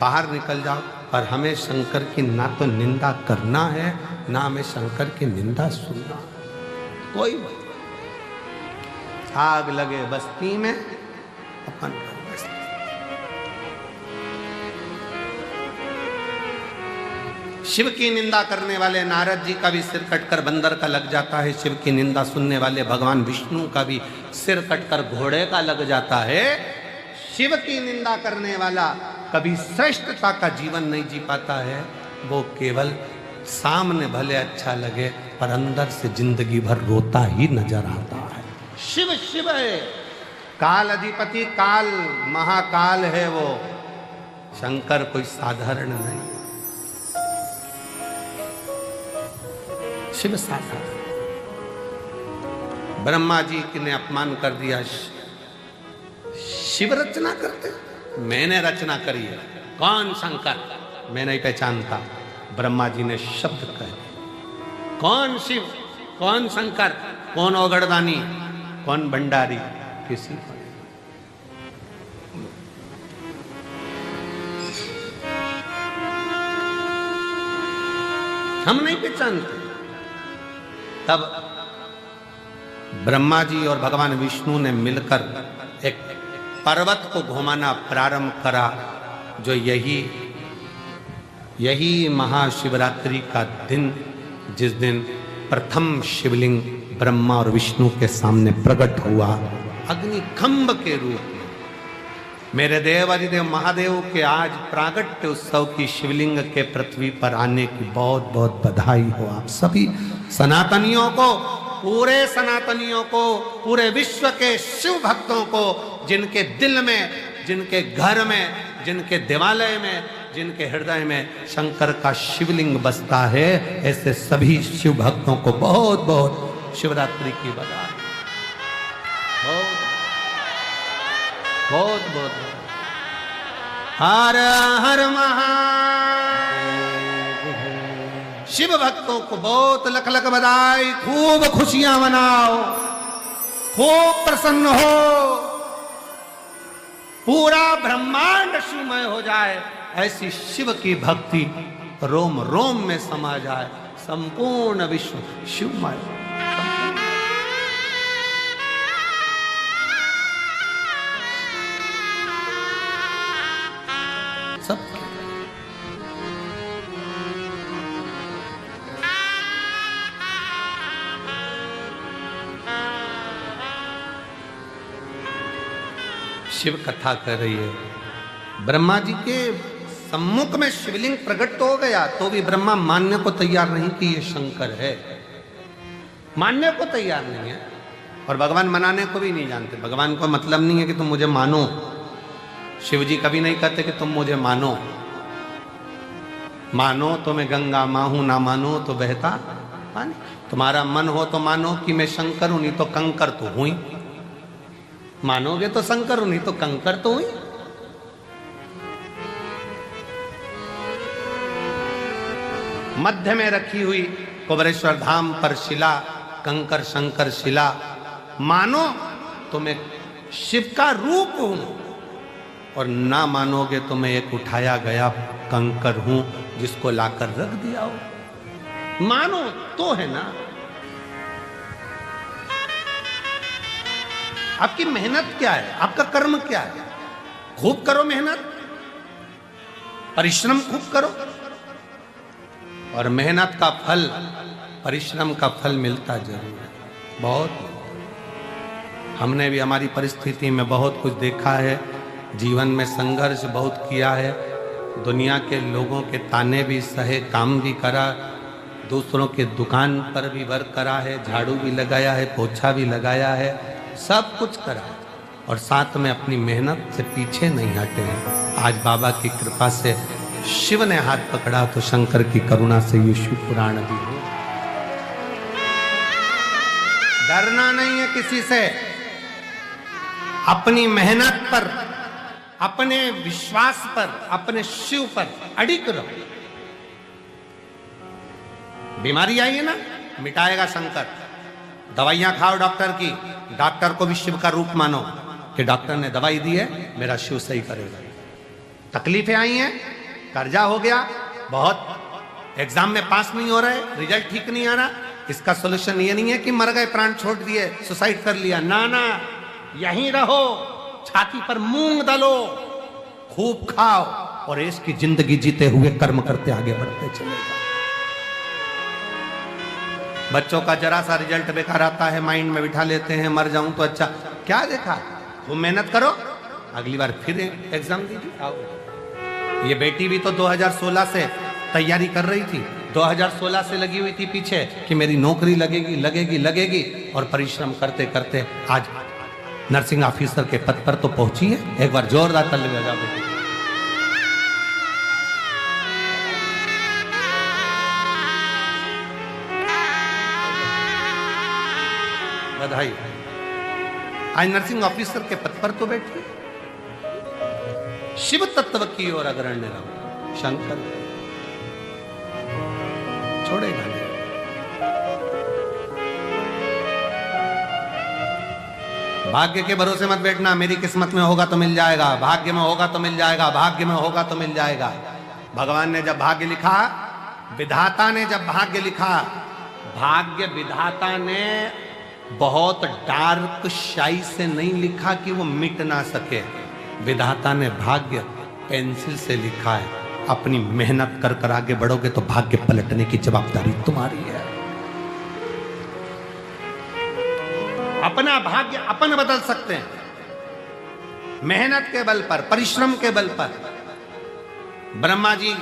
बाहर निकल जाओ। और हमें शंकर की ना तो निंदा करना है, ना हमें शंकर की निंदा सुनना। कोई आग लगे बस्ती में, अपन बस्ती। शिव की निंदा करने वाले नारद जी का भी सिर कटकर बंदर का लग जाता है। शिव की निंदा सुनने वाले भगवान विष्णु का भी सिर कटकर घोड़े का लग जाता है। शिव की निंदा करने वाला कभी श्रेष्ठता का जीवन नहीं जी पाता है। वो केवल सामने भले अच्छा लगे, पर अंदर से जिंदगी भर रोता ही नजर आता है। शिव शिव है, काल अधिपति, काल महाकाल है वो। शंकर कोई साधारण नहीं, शिव साधारण। ब्रह्मा जी ने अपमान कर दिया। शिव रचना करते, मैंने रचना करी है। कौन शंकर? मैं नहीं पहचानता। ब्रह्मा जी ने शब्द कहे। कौन शिव, कौन शंकर, कौन ओगड़दानी, कौन भंडारी? किसी को नहीं। हम नहीं पहचानते। तब ब्रह्मा जी और भगवान विष्णु ने मिलकर एक पर्वत को घुमाना प्रारंभ करा, जो यही महाशिवरात्रि का दिन, जिस दिन प्रथम शिवलिंग ब्रह्मा और विष्णु के सामने प्रकट हुआ अग्नि खंभ के रूप में। मेरे देव अधिदेव महादेव के आज प्रागट्य उत्सव की शिवलिंग के पृथ्वी पर आने की बहुत बहुत बधाई हो आप सभी सनातनियों को, पूरे सनातनियों को, पूरे विश्व के शिव भक्तों को, जिनके दिल में, जिनके घर में, जिनके देवालय में, जिनके हृदय में शंकर का शिवलिंग बसता है, ऐसे सभी शिव भक्तों को बहुत बहुत शिवरात्रि की बधाई। बहुत बहुत बहुत हर हर महादेव। शिव भक्तों को बहुत लख लख बधाई। खूब खुशियां मनाओ, खूब प्रसन्न हो, पूरा ब्रह्मांड शिवमय हो जाए। ऐसी शिव की भक्ति रोम रोम में समा जाए, संपूर्ण विश्व शिवमय। सब शिव कथा कर रही है। ब्रह्मा जी के सम्मुख में शिवलिंग प्रकट तो हो गया, तो भी ब्रह्मा मानने को तैयार नहीं कि ये शंकर है। मानने को तैयार नहीं है, और भगवान मनाने को भी नहीं जानते। भगवान को मतलब नहीं है कि तुम मुझे मानो। शिव जी कभी नहीं कहते कि तुम मुझे मानो। मानो तो मैं गंगा माँ हूं, ना मानो तो बहता पानी। तुम्हारा मन हो तो मानो कि मैं शंकर हूं, नहीं तो कंकर तो हुई। मानोगे तो शंकर हूं, नहीं तो कंकर तो हुई। मध्य में रखी हुई कुबेरेश्वर धाम पर शिला, कंकर शंकर शिला, मानो तो मैं शिव का रूप हूं, और ना मानोगे तो मैं एक उठाया गया कंकर हूं जिसको लाकर रख दिया हो। मानो तो है ना। आपकी मेहनत क्या है, आपका कर्म क्या है? खूब करो मेहनत, परिश्रम खूब करो, और मेहनत का फल, परिश्रम का फल मिलता जरूर है, बहुत। हमने भी हमारी परिस्थिति में बहुत कुछ देखा है, जीवन में संघर्ष बहुत किया है, दुनिया के लोगों के ताने भी सहे, काम भी करा, दूसरों के दुकान पर भी वर्क करा है, झाड़ू भी लगाया है, पोछा भी लगाया है, सब कुछ करा है, और साथ में अपनी मेहनत से पीछे नहीं हटे हैं। आज बाबा की कृपा से शिव ने हाथ पकड़ा तो शंकर की करुणा से ये शिव पुराण भी हो। डरना नहीं है किसी से, अपनी मेहनत पर, अपने विश्वास पर, अपने शिव पर अडिग रहो। बीमारी आई है ना, मिटाएगा शंकर। दवाइयां खाओ डॉक्टर की, डॉक्टर को भी शिव का रूप मानो कि डॉक्टर ने दवाई दी है, मेरा शिव सही करेगा। तकलीफें आई हैं, कर्जा हो गया बहुत, एग्जाम में पास नहीं हो रहे, रिजल्ट ठीक नहीं आ रहा, इसका सोल्यूशन ये नहीं है कि मर गए, प्राण छोड़ दिए, सुसाइड कर लिया, ना ना, यहीं रहो, छाती पर मूंग डालो, खूब खाओ, और इसकी जिंदगी जीते हुए कर्म करते आगे बढ़ते चले जाओ। बच्चों का जरा सा रिजल्ट बेकार आता है, माइंड में बिठा लेते हैं, मर जाऊं तो अच्छा, क्या देखा, खूब मेहनत करो, अगली बार फिर एग्जाम दीजिए, आओ। ये बेटी भी तो 2016 से तैयारी कर रही थी, 2016 से लगी हुई थी पीछे कि मेरी नौकरी लगेगी लगेगी लगेगी, और परिश्रम करते करते आज नर्सिंग ऑफिसर के पद पर तो पहुंची है। एक बार जोरदार ताली बजाओ बेटी। बधाई। आज नर्सिंग ऑफिसर के पद पर तो बैठी, शिव तत्व की ओर अग्रण्य रहो, शंकर छोड़ेगा नहीं। भाग्य के भरोसे मत बैठना, मेरी किस्मत में होगा तो मिल जाएगा, भाग्य में होगा तो मिल जाएगा, भाग्य में होगा तो मिल जाएगा। भगवान ने जब भाग्य लिखा, विधाता ने जब भाग्य लिखा, भाग्य विधाता ने बहुत डार्क शाई से नहीं लिखा कि वो मिट ना सके। विधाता ने भाग्य पेंसिल से लिखा है। अपनी मेहनत कर कर आगे बढ़ोगे तो भाग्य पलटने की जवाबदारी तुम्हारी है। अपना भाग्य अपन बदल सकते हैं, मेहनत के बल पर, परिश्रम के बल पर। ब्रह्मा जी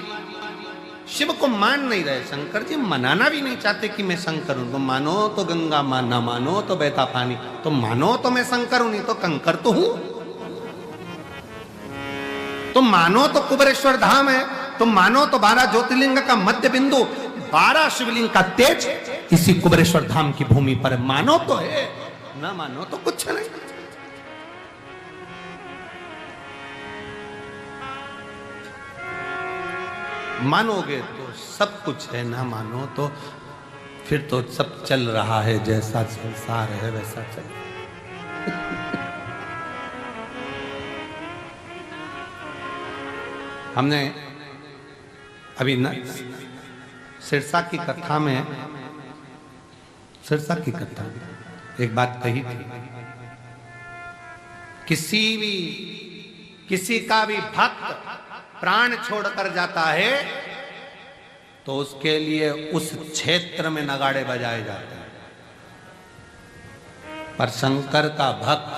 शिव को मान नहीं रहे, शंकर जी मनाना भी नहीं चाहते कि मैं शंकर हूं। तुम मानो तो गंगा माना, मानो तो बहता पानी, तुम मानो तो मैं शंकर हूं, नहीं तो कंकर तो हूं। तुम मानो तो कुबेरेश्वर धाम है, तुम मानो तो 12 ज्योतिर्लिंग का मध्य बिंदु, 12 शिवलिंग का तेज इसी कुबेरेश्वर धाम की भूमि पर मानो तो है, ना मानो तो कुछ नहीं। मानोगे तो सब कुछ है, ना मानो तो फिर तो सब चल रहा है, जैसा संसार है वैसा चल। हमने अभी सिरसा की कथा में, सिरसा की कथा में एक बात कही थी, किसी का भी भक्त प्राण छोड़कर जाता है तो उसके लिए उस क्षेत्र में नगाड़े बजाए जाते हैं। पर शंकर का भक्त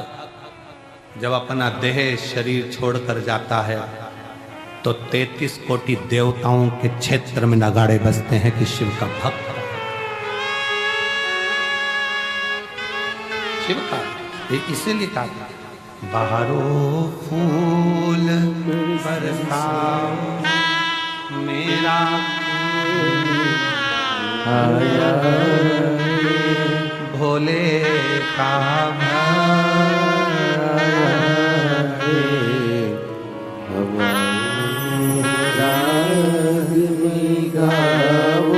जब अपना देह शरीर छोड़कर जाता है तो 33 कोटि देवताओं के क्षेत्र में नगाड़े बजते हैं कि शिव का भक्त, शिव का। इसीलिए कहा बाहरो फूल बरसाओ मेरा आया भोले का गाओ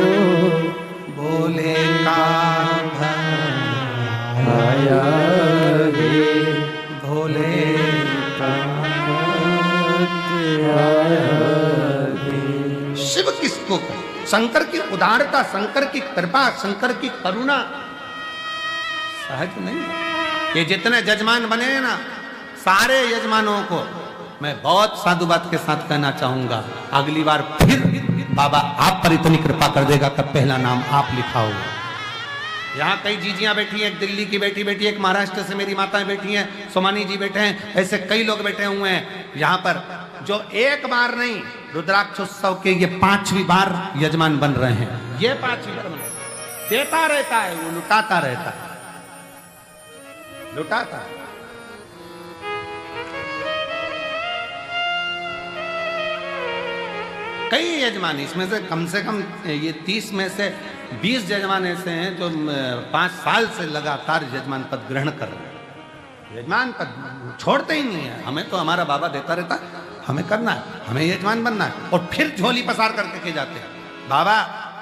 इसको कर। शंकर की उदारता, शंकर की कृपा, शंकर की करुणा सहज नहीं है। ये जितने जजमान बने हैं ना, सारे यजमानों को मैं बहुत साधुवाद के साथ कहना चाहूंगा, अगली बार फिर बाबा आप पर इतनी कृपा कर देगा कि पहला नाम आप लिखा होगा। यहाँ कई जीजियां बैठी हैं, एक दिल्ली की बेटी बैठी है, एक महाराष्ट्र से मेरी माताएं बैठी हैं, सोमानी जी बैठे हैं, ऐसे कई लोग बैठे हुए हैं यहाँ पर जो एक बार नहीं, रुद्राक्ष उत्सव के ये 5वीं बार यजमान बन रहे हैं। ये 5वीं बार बन, देता रहता है वो, लुटाता रहता है, लुटाता है। कई यजमान, इसमें से कम ये 30 में से 20 यजमान ऐसे हैं जो 5 साल से लगातार यजमान पद ग्रहण कर रहे हैं। यजमान पद छोड़ते ही नहीं है। हमें तो हमारा बाबा देता रहता है, हमें करना है, हमें यजमान बनना है, और फिर झोली पसार करके के जाते हैं, बाबा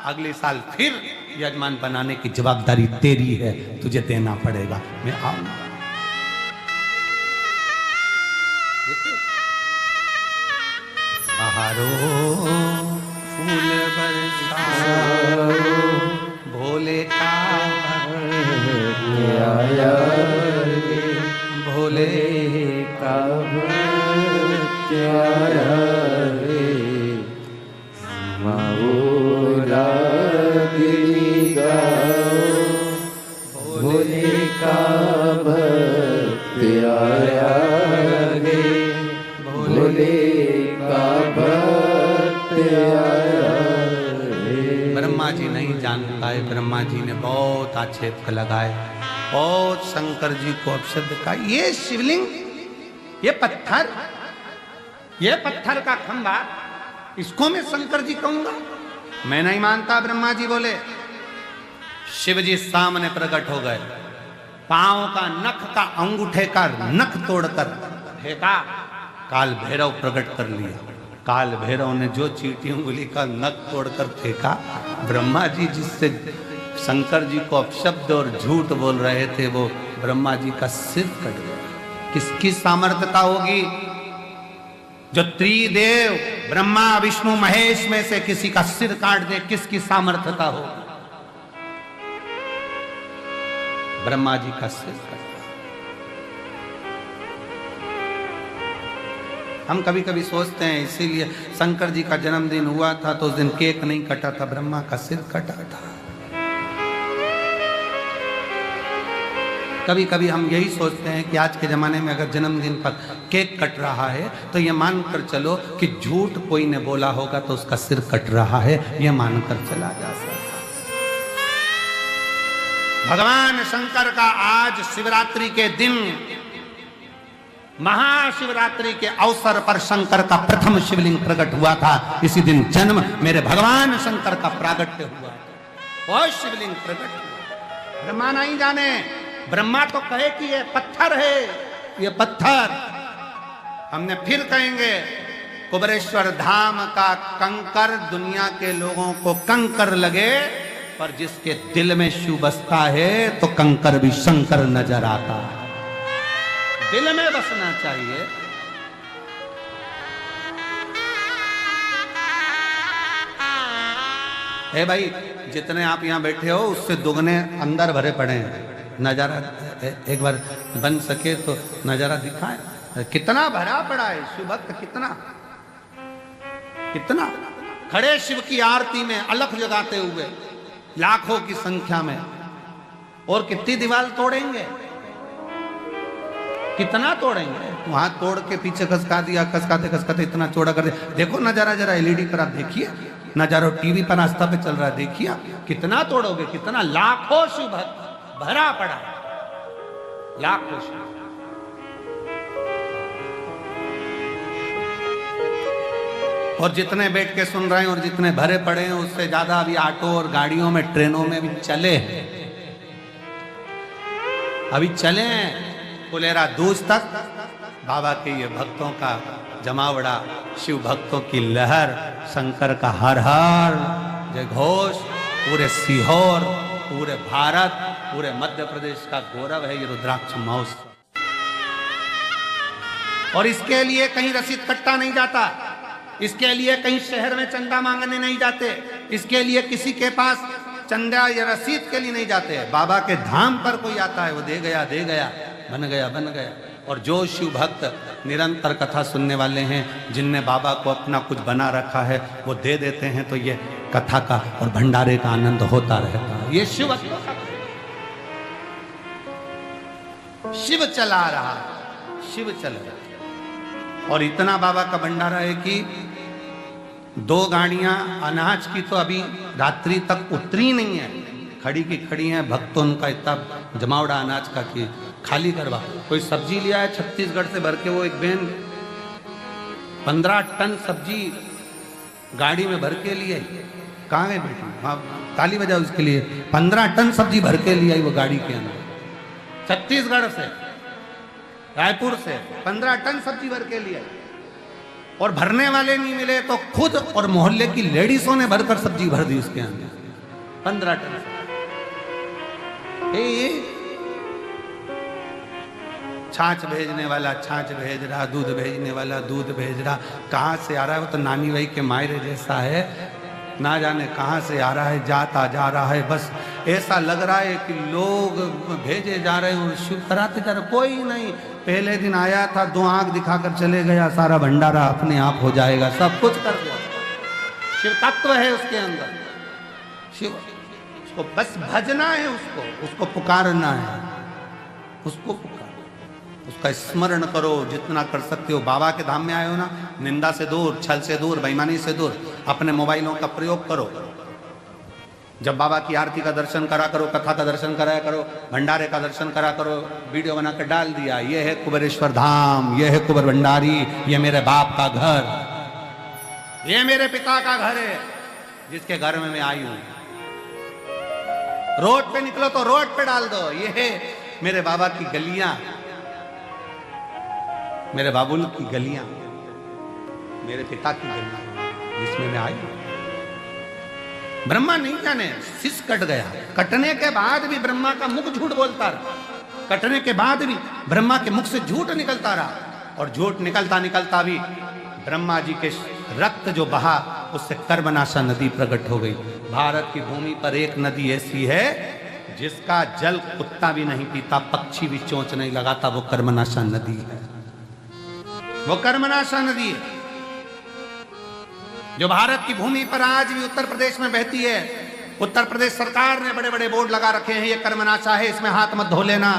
अगले साल फिर यजमान बनाने की जवाबदारी तेरी है, तुझे देना पड़ेगा, मैं आऊंगा। बहारो फूल बरसाओ, भोले का आया, भोले का आया रे, रागिनी गाओ, भोले का भक्त आया रे, भोले ब्रह्मा जी नहीं जान पाए, ब्रह्मा जी ने बहुत आक्षेप लगाए, बहुत शंकर जी को अपशब्द कहा। ये शिवलिंग, ये पत्थर का खंभा, इसको मैं शंकर जी कहूंगा? मैं नहीं मानता। ब्रह्मा जी बोले। शिव जी सामने प्रकट हो गए, पांव का नख का अंगूठे का नख तोड़कर फेंका, काल भैरव प्रकट कर लिया। काल भैरव ने जो चींटी उंगली का नख तोड़कर फेंका, ब्रह्मा जी जिससे शंकर जी को अपशब्द और झूठ बोल रहे थे, वो ब्रह्मा जी का सिर कट गया। किसकी सामर्थ्यता होगी? जो त्रिदेव ब्रह्मा विष्णु महेश में से किसी का सिर काट दे, किसकी सामर्थ्यता होगी? ब्रह्मा जी का सिर कट। हम कभी कभी सोचते हैं, इसीलिए शंकर जी का जन्मदिन हुआ था तो उस दिन केक नहीं कटा था, ब्रह्मा का सिर कटा था। कभी कभी हम यही सोचते हैं कि आज के जमाने में अगर जन्मदिन पर केक कट रहा है तो ये मानकर चलो कि झूठ कोई ने बोला होगा तो उसका सिर कट रहा है, ये मानकर चला जा सकता। भगवान शंकर का आज शिवरात्रि के दिन, महाशिवरात्रि के अवसर पर शंकर का प्रथम शिवलिंग प्रकट हुआ था। इसी दिन जन्म मेरे भगवान शंकर का प्रागट्य हुआ, और शिवलिंग प्रकट हुआ। ब्रह्मा नहीं जाने, ब्रह्मा तो कहे कि ये पत्थर है, ये पत्थर। हमने फिर कहेंगे, कुबेरेश्वर धाम का कंकर दुनिया के लोगों को कंकर लगे, पर जिसके दिल में शिव बसता है तो कंकर भी शंकर नजर आता है। दिल में बसना चाहिए। हे भाई, जितने आप यहाँ बैठे हो उससे दुगने अंदर भरे पड़े हैं। नजारा एक बार बन सके तो नजारा दिखाए, कितना भरा पड़ा है शिव भक्त, कितना कितना खड़े शिव की आरती में अलख जगाते हुए लाखों की संख्या में। और कितनी दीवार तोड़ेंगे, कितना तोड़ेंगे? वहां तोड़ के पीछे खसका दिया, खसकाते खसकाते इतना चौड़ा कर दिया। देखो नजारा, जरा एलईडी पर आप देखिए, नजारा टीवी पर आस्था पे चल रहा है, देखिए कितना तोड़ोगे, कितना। लाखों शिव भक्त भरा पड़ा, लाखों शिव। और जितने बैठ के सुन रहे हैं और जितने भरे पड़े हैं, उससे ज्यादा अभी ऑटो और गाड़ियों में, ट्रेनों में भी चले हैं, अभी चले हैं। फुलेरा दूज तक बाबा के ये भक्तों का जमावड़ा, शिव भक्तों की लहर, शंकर का हर हर जय घोष पूरे सीहोर, पूरे भारत, पूरे मध्य प्रदेश का गौरव है ये रुद्राक्ष महोत्सव। और इसके लिए कहीं रसीद कट्टा नहीं जाता। इसके लिए कहीं शहर में चंदा मांगने नहीं जाते, इसके लिए किसी के पास चंदा या रसीद के लिए नहीं जाते। बाबा के धाम पर कोई आता है, वो दे गया, बन गया। और जो शिव भक्त निरंतर कथा सुनने वाले हैं, जिनने बाबा को अपना कुछ बना रखा है, वो दे देते हैं, तो ये कथा का और भंडारे का आनंद होता रहता है। ये शिव चला रहा, शिव चल रहा। और इतना बाबा का भंडारा है कि 2 गाड़ियां अनाज की तो अभी रात्रि तक उतरी नहीं है, खड़ी की खड़ी हैं। भक्तों उनका इतना जमावड़ा अनाज का कि खाली करवा। कोई सब्जी लिया है छत्तीसगढ़ से भर के, वो एक बहन 15 टन सब्जी गाड़ी में भर के लिए। कहाँ गए बेटी? हाँ, ताली बजाओ उसके लिए। 15 टन सब्जी भर के लिए आई वो गाड़ी के अंदर, छत्तीसगढ़ से, रायपुर से 15 टन सब्जी भर के लिए। और भरने वाले नहीं मिले तो खुद और मोहल्ले की लेडीजों ने भरकर सब्जी भर दी उसके अंदर, 15 टन। छाछ भेजने वाला छाछ भेज रहा, दूध भेजने वाला दूध भेज रहा। कहाँ से आ रहा है? वो तो नानी भाई के मायरे जैसा है, ना जाने कहाँ से आ रहा है, जाता जा रहा है। बस ऐसा लग रहा है कि लोग भेजे जा रहे हैं, शिव कराते जा रहे। कोई नहीं, पहले दिन आया था, 2 आंख दिखाकर चले गया, सारा भंडारा अपने आप हो जाएगा, सब कुछ कर दिया। शिव तत्व है उसके अंदर, शिव। उसको बस भजना है, उसको पुकारना है, उसको पुकार, उसका स्मरण करो जितना कर सकते हो। बाबा के धाम में आए हो ना, निंदा से दूर, छल से दूर, बेईमानी से दूर, अपने मोबाइलों का प्रयोग करो। जब बाबा की आरती का दर्शन करा करो, कथा का दर्शन कराया करो, भंडारे का दर्शन करा करो। वीडियो बनाकर डाल दिया, ये है कुबेरेश्वर धाम, ये है कुबेर भंडारी, ये मेरे बाप का घर, ये मेरे पिता का घर है, जिसके घर में मैं आई हूं। रोड पे निकलो तो रोड पे डाल दो, ये है मेरे बाबा की गलियां, मेरे बाबुल की गलियां, मेरे पिता की गलियां, जिसमें मैं आई हूं। ब्रह्मा नहीं जाने, शीश कट गया। कटने के बाद भी ब्रह्मा का मुख झूठ बोलता रहा, कटने के बाद भी ब्रह्मा के मुख से झूठ निकलता रहा। और झूठ निकलता निकलता भी ब्रह्मा जी के रक्त जो बहा, उससे कर्मनाशा नदी प्रकट हो गई। भारत की भूमि पर एक नदी ऐसी है जिसका जल कुत्ता भी नहीं पीता, पक्षी भी चोंच नहीं लगाता, वो कर्मनाशा नदी है, वो कर्मनाशा नदी है, जो भारत की भूमि पर आज भी उत्तर प्रदेश में बहती है। उत्तर प्रदेश सरकार ने बड़े बड़े बोर्ड लगा रखे हैं, ये कर्मनाशा है, इसमें हाथ मत धो लेना,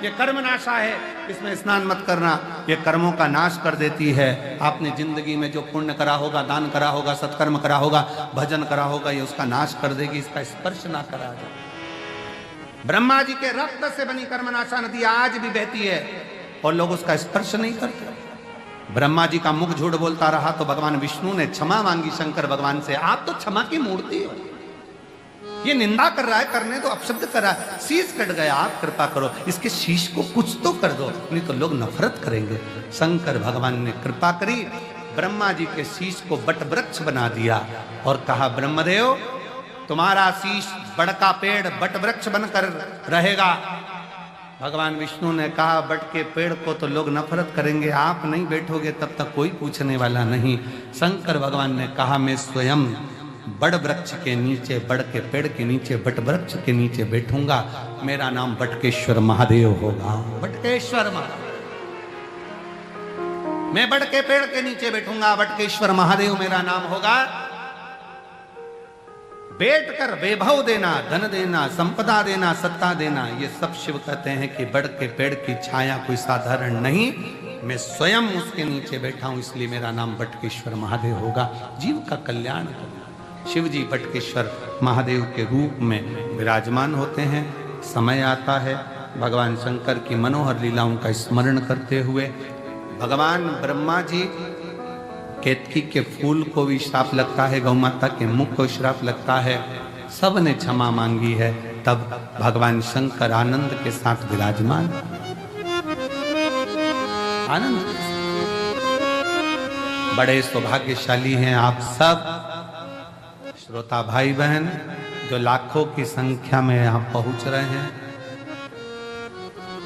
ये कर्मनाशा है, इसमें स्नान मत करना, ये कर्मों का नाश कर देती है। आपने जिंदगी में जो पुण्य करा होगा, दान करा होगा, सत्कर्म करा होगा, भजन करा होगा, ये उसका नाश कर देगी, इसका स्पर्श ना करा जाए। ब्रह्मा जी के रक्त से बनी कर्मनाशा नदी आज भी बहती है और लोग उसका स्पर्श नहीं करते। ब्रह्मा जी का मुख झूठ बोलता रहा तो भगवान विष्णु ने क्षमा मांगी शंकर भगवान से, आप तो क्षमा की मूर्ति हो, ये निंदा कर रहा है, करने दो, अपशब्द कर रहा है, शीश कट गया, आप कृपा करो, इसके शीश को कुछ तो कर दो, नहीं तो लोग नफरत करेंगे। शंकर भगवान ने कृपा करी, ब्रह्मा जी के शीश को बट वृक्ष बना दिया और कहा, ब्रह्मदेव तुम्हारा शीश बड़ का पेड़ बट वृक्ष बनकर रहेगा। भगवान विष्णु ने कहा, बट के पेड़ को तो लोग नफरत करेंगे, आप नहीं बैठोगे तब तक कोई पूछने वाला नहीं। शंकर भगवान ने कहा, मैं स्वयं बड़ वृक्ष के नीचे, बड़ के पेड़ के नीचे, बट वृक्ष के नीचे बैठूंगा, मेरा नाम बटकेश्वर महादेव होगा। बटकेश्वर महादेव, मैं बड़ के पेड़ के नीचे बैठूंगा, बटकेश्वर महादेव मेरा नाम होगा। बैठ कर वैभव देना, धन देना, संपदा देना, सत्ता देना, ये सब शिव कहते हैं कि बड़ के पेड़ की छाया कोई साधारण नहीं, मैं स्वयं उसके नीचे बैठा हूं, इसलिए मेरा नाम बटकेश्वर महादेव होगा। जीव का कल्याण होगा। शिव जी बटकेश्वर महादेव के रूप में विराजमान होते हैं। समय आता है भगवान शंकर की मनोहर लीलाओं का स्मरण करते हुए भगवान ब्रह्मा जी केतकी के फूल को भी श्राप लगता है, गौ माता के मुख को श्राप लगता है, सब ने क्षमा मांगी है। तब भगवान शंकर आनंद के साथ विराजमान, आनंद। बड़े सौभाग्यशाली हैं आप सब श्रोता भाई बहन, जो लाखों की संख्या में यहाँ पहुंच रहे हैं।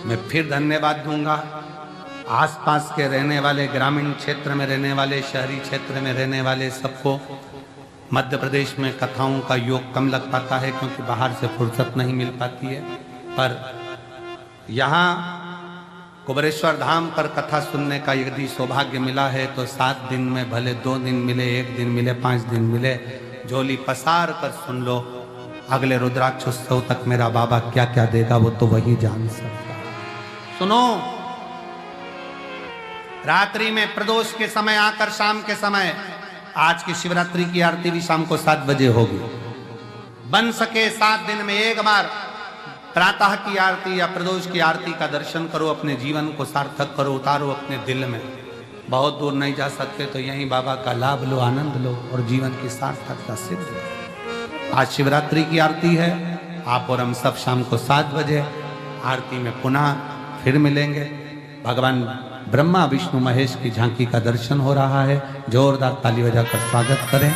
मैं फिर धन्यवाद दूंगा आसपास के रहने वाले, ग्रामीण क्षेत्र में रहने वाले, शहरी क्षेत्र में रहने वाले सबको मध्य प्रदेश में कथाओं का योग कम लग पाता है क्योंकि बाहर से फुर्सत नहीं मिल पाती है। पर यहाँ कुबेरेश्वर धाम पर कथा सुनने का यदि सौभाग्य मिला है तो 7 दिन में भले 2 दिन मिले, 1 दिन मिले, 5 दिन मिले, झोली पसार कर सुन लो। अगले रुद्राक्ष उत्सव तक मेरा बाबा क्या क्या देगा वो तो वही जान सकता है। सुनो, रात्रि में प्रदोष के समय आकर शाम के समय, आज की शिवरात्रि की आरती भी शाम को 7 बजे होगी। बन सके 7 दिन में एक बार प्रातः की आरती या प्रदोष की आरती का दर्शन करो, अपने जीवन को सार्थक करो, उतारो अपने दिल में। बहुत दूर नहीं जा सकते तो यहीं बाबा का लाभ लो, आनंद लो और जीवन की सार्थकता सिद्ध हो। आज शिवरात्रि की आरती है, आप और हम सब शाम को 7 बजे आरती में पुनः फिर मिलेंगे। भगवान ब्रह्मा विष्णु महेश की झांकी का दर्शन हो रहा है। जोरदार ताली बजाकर स्वागत करें।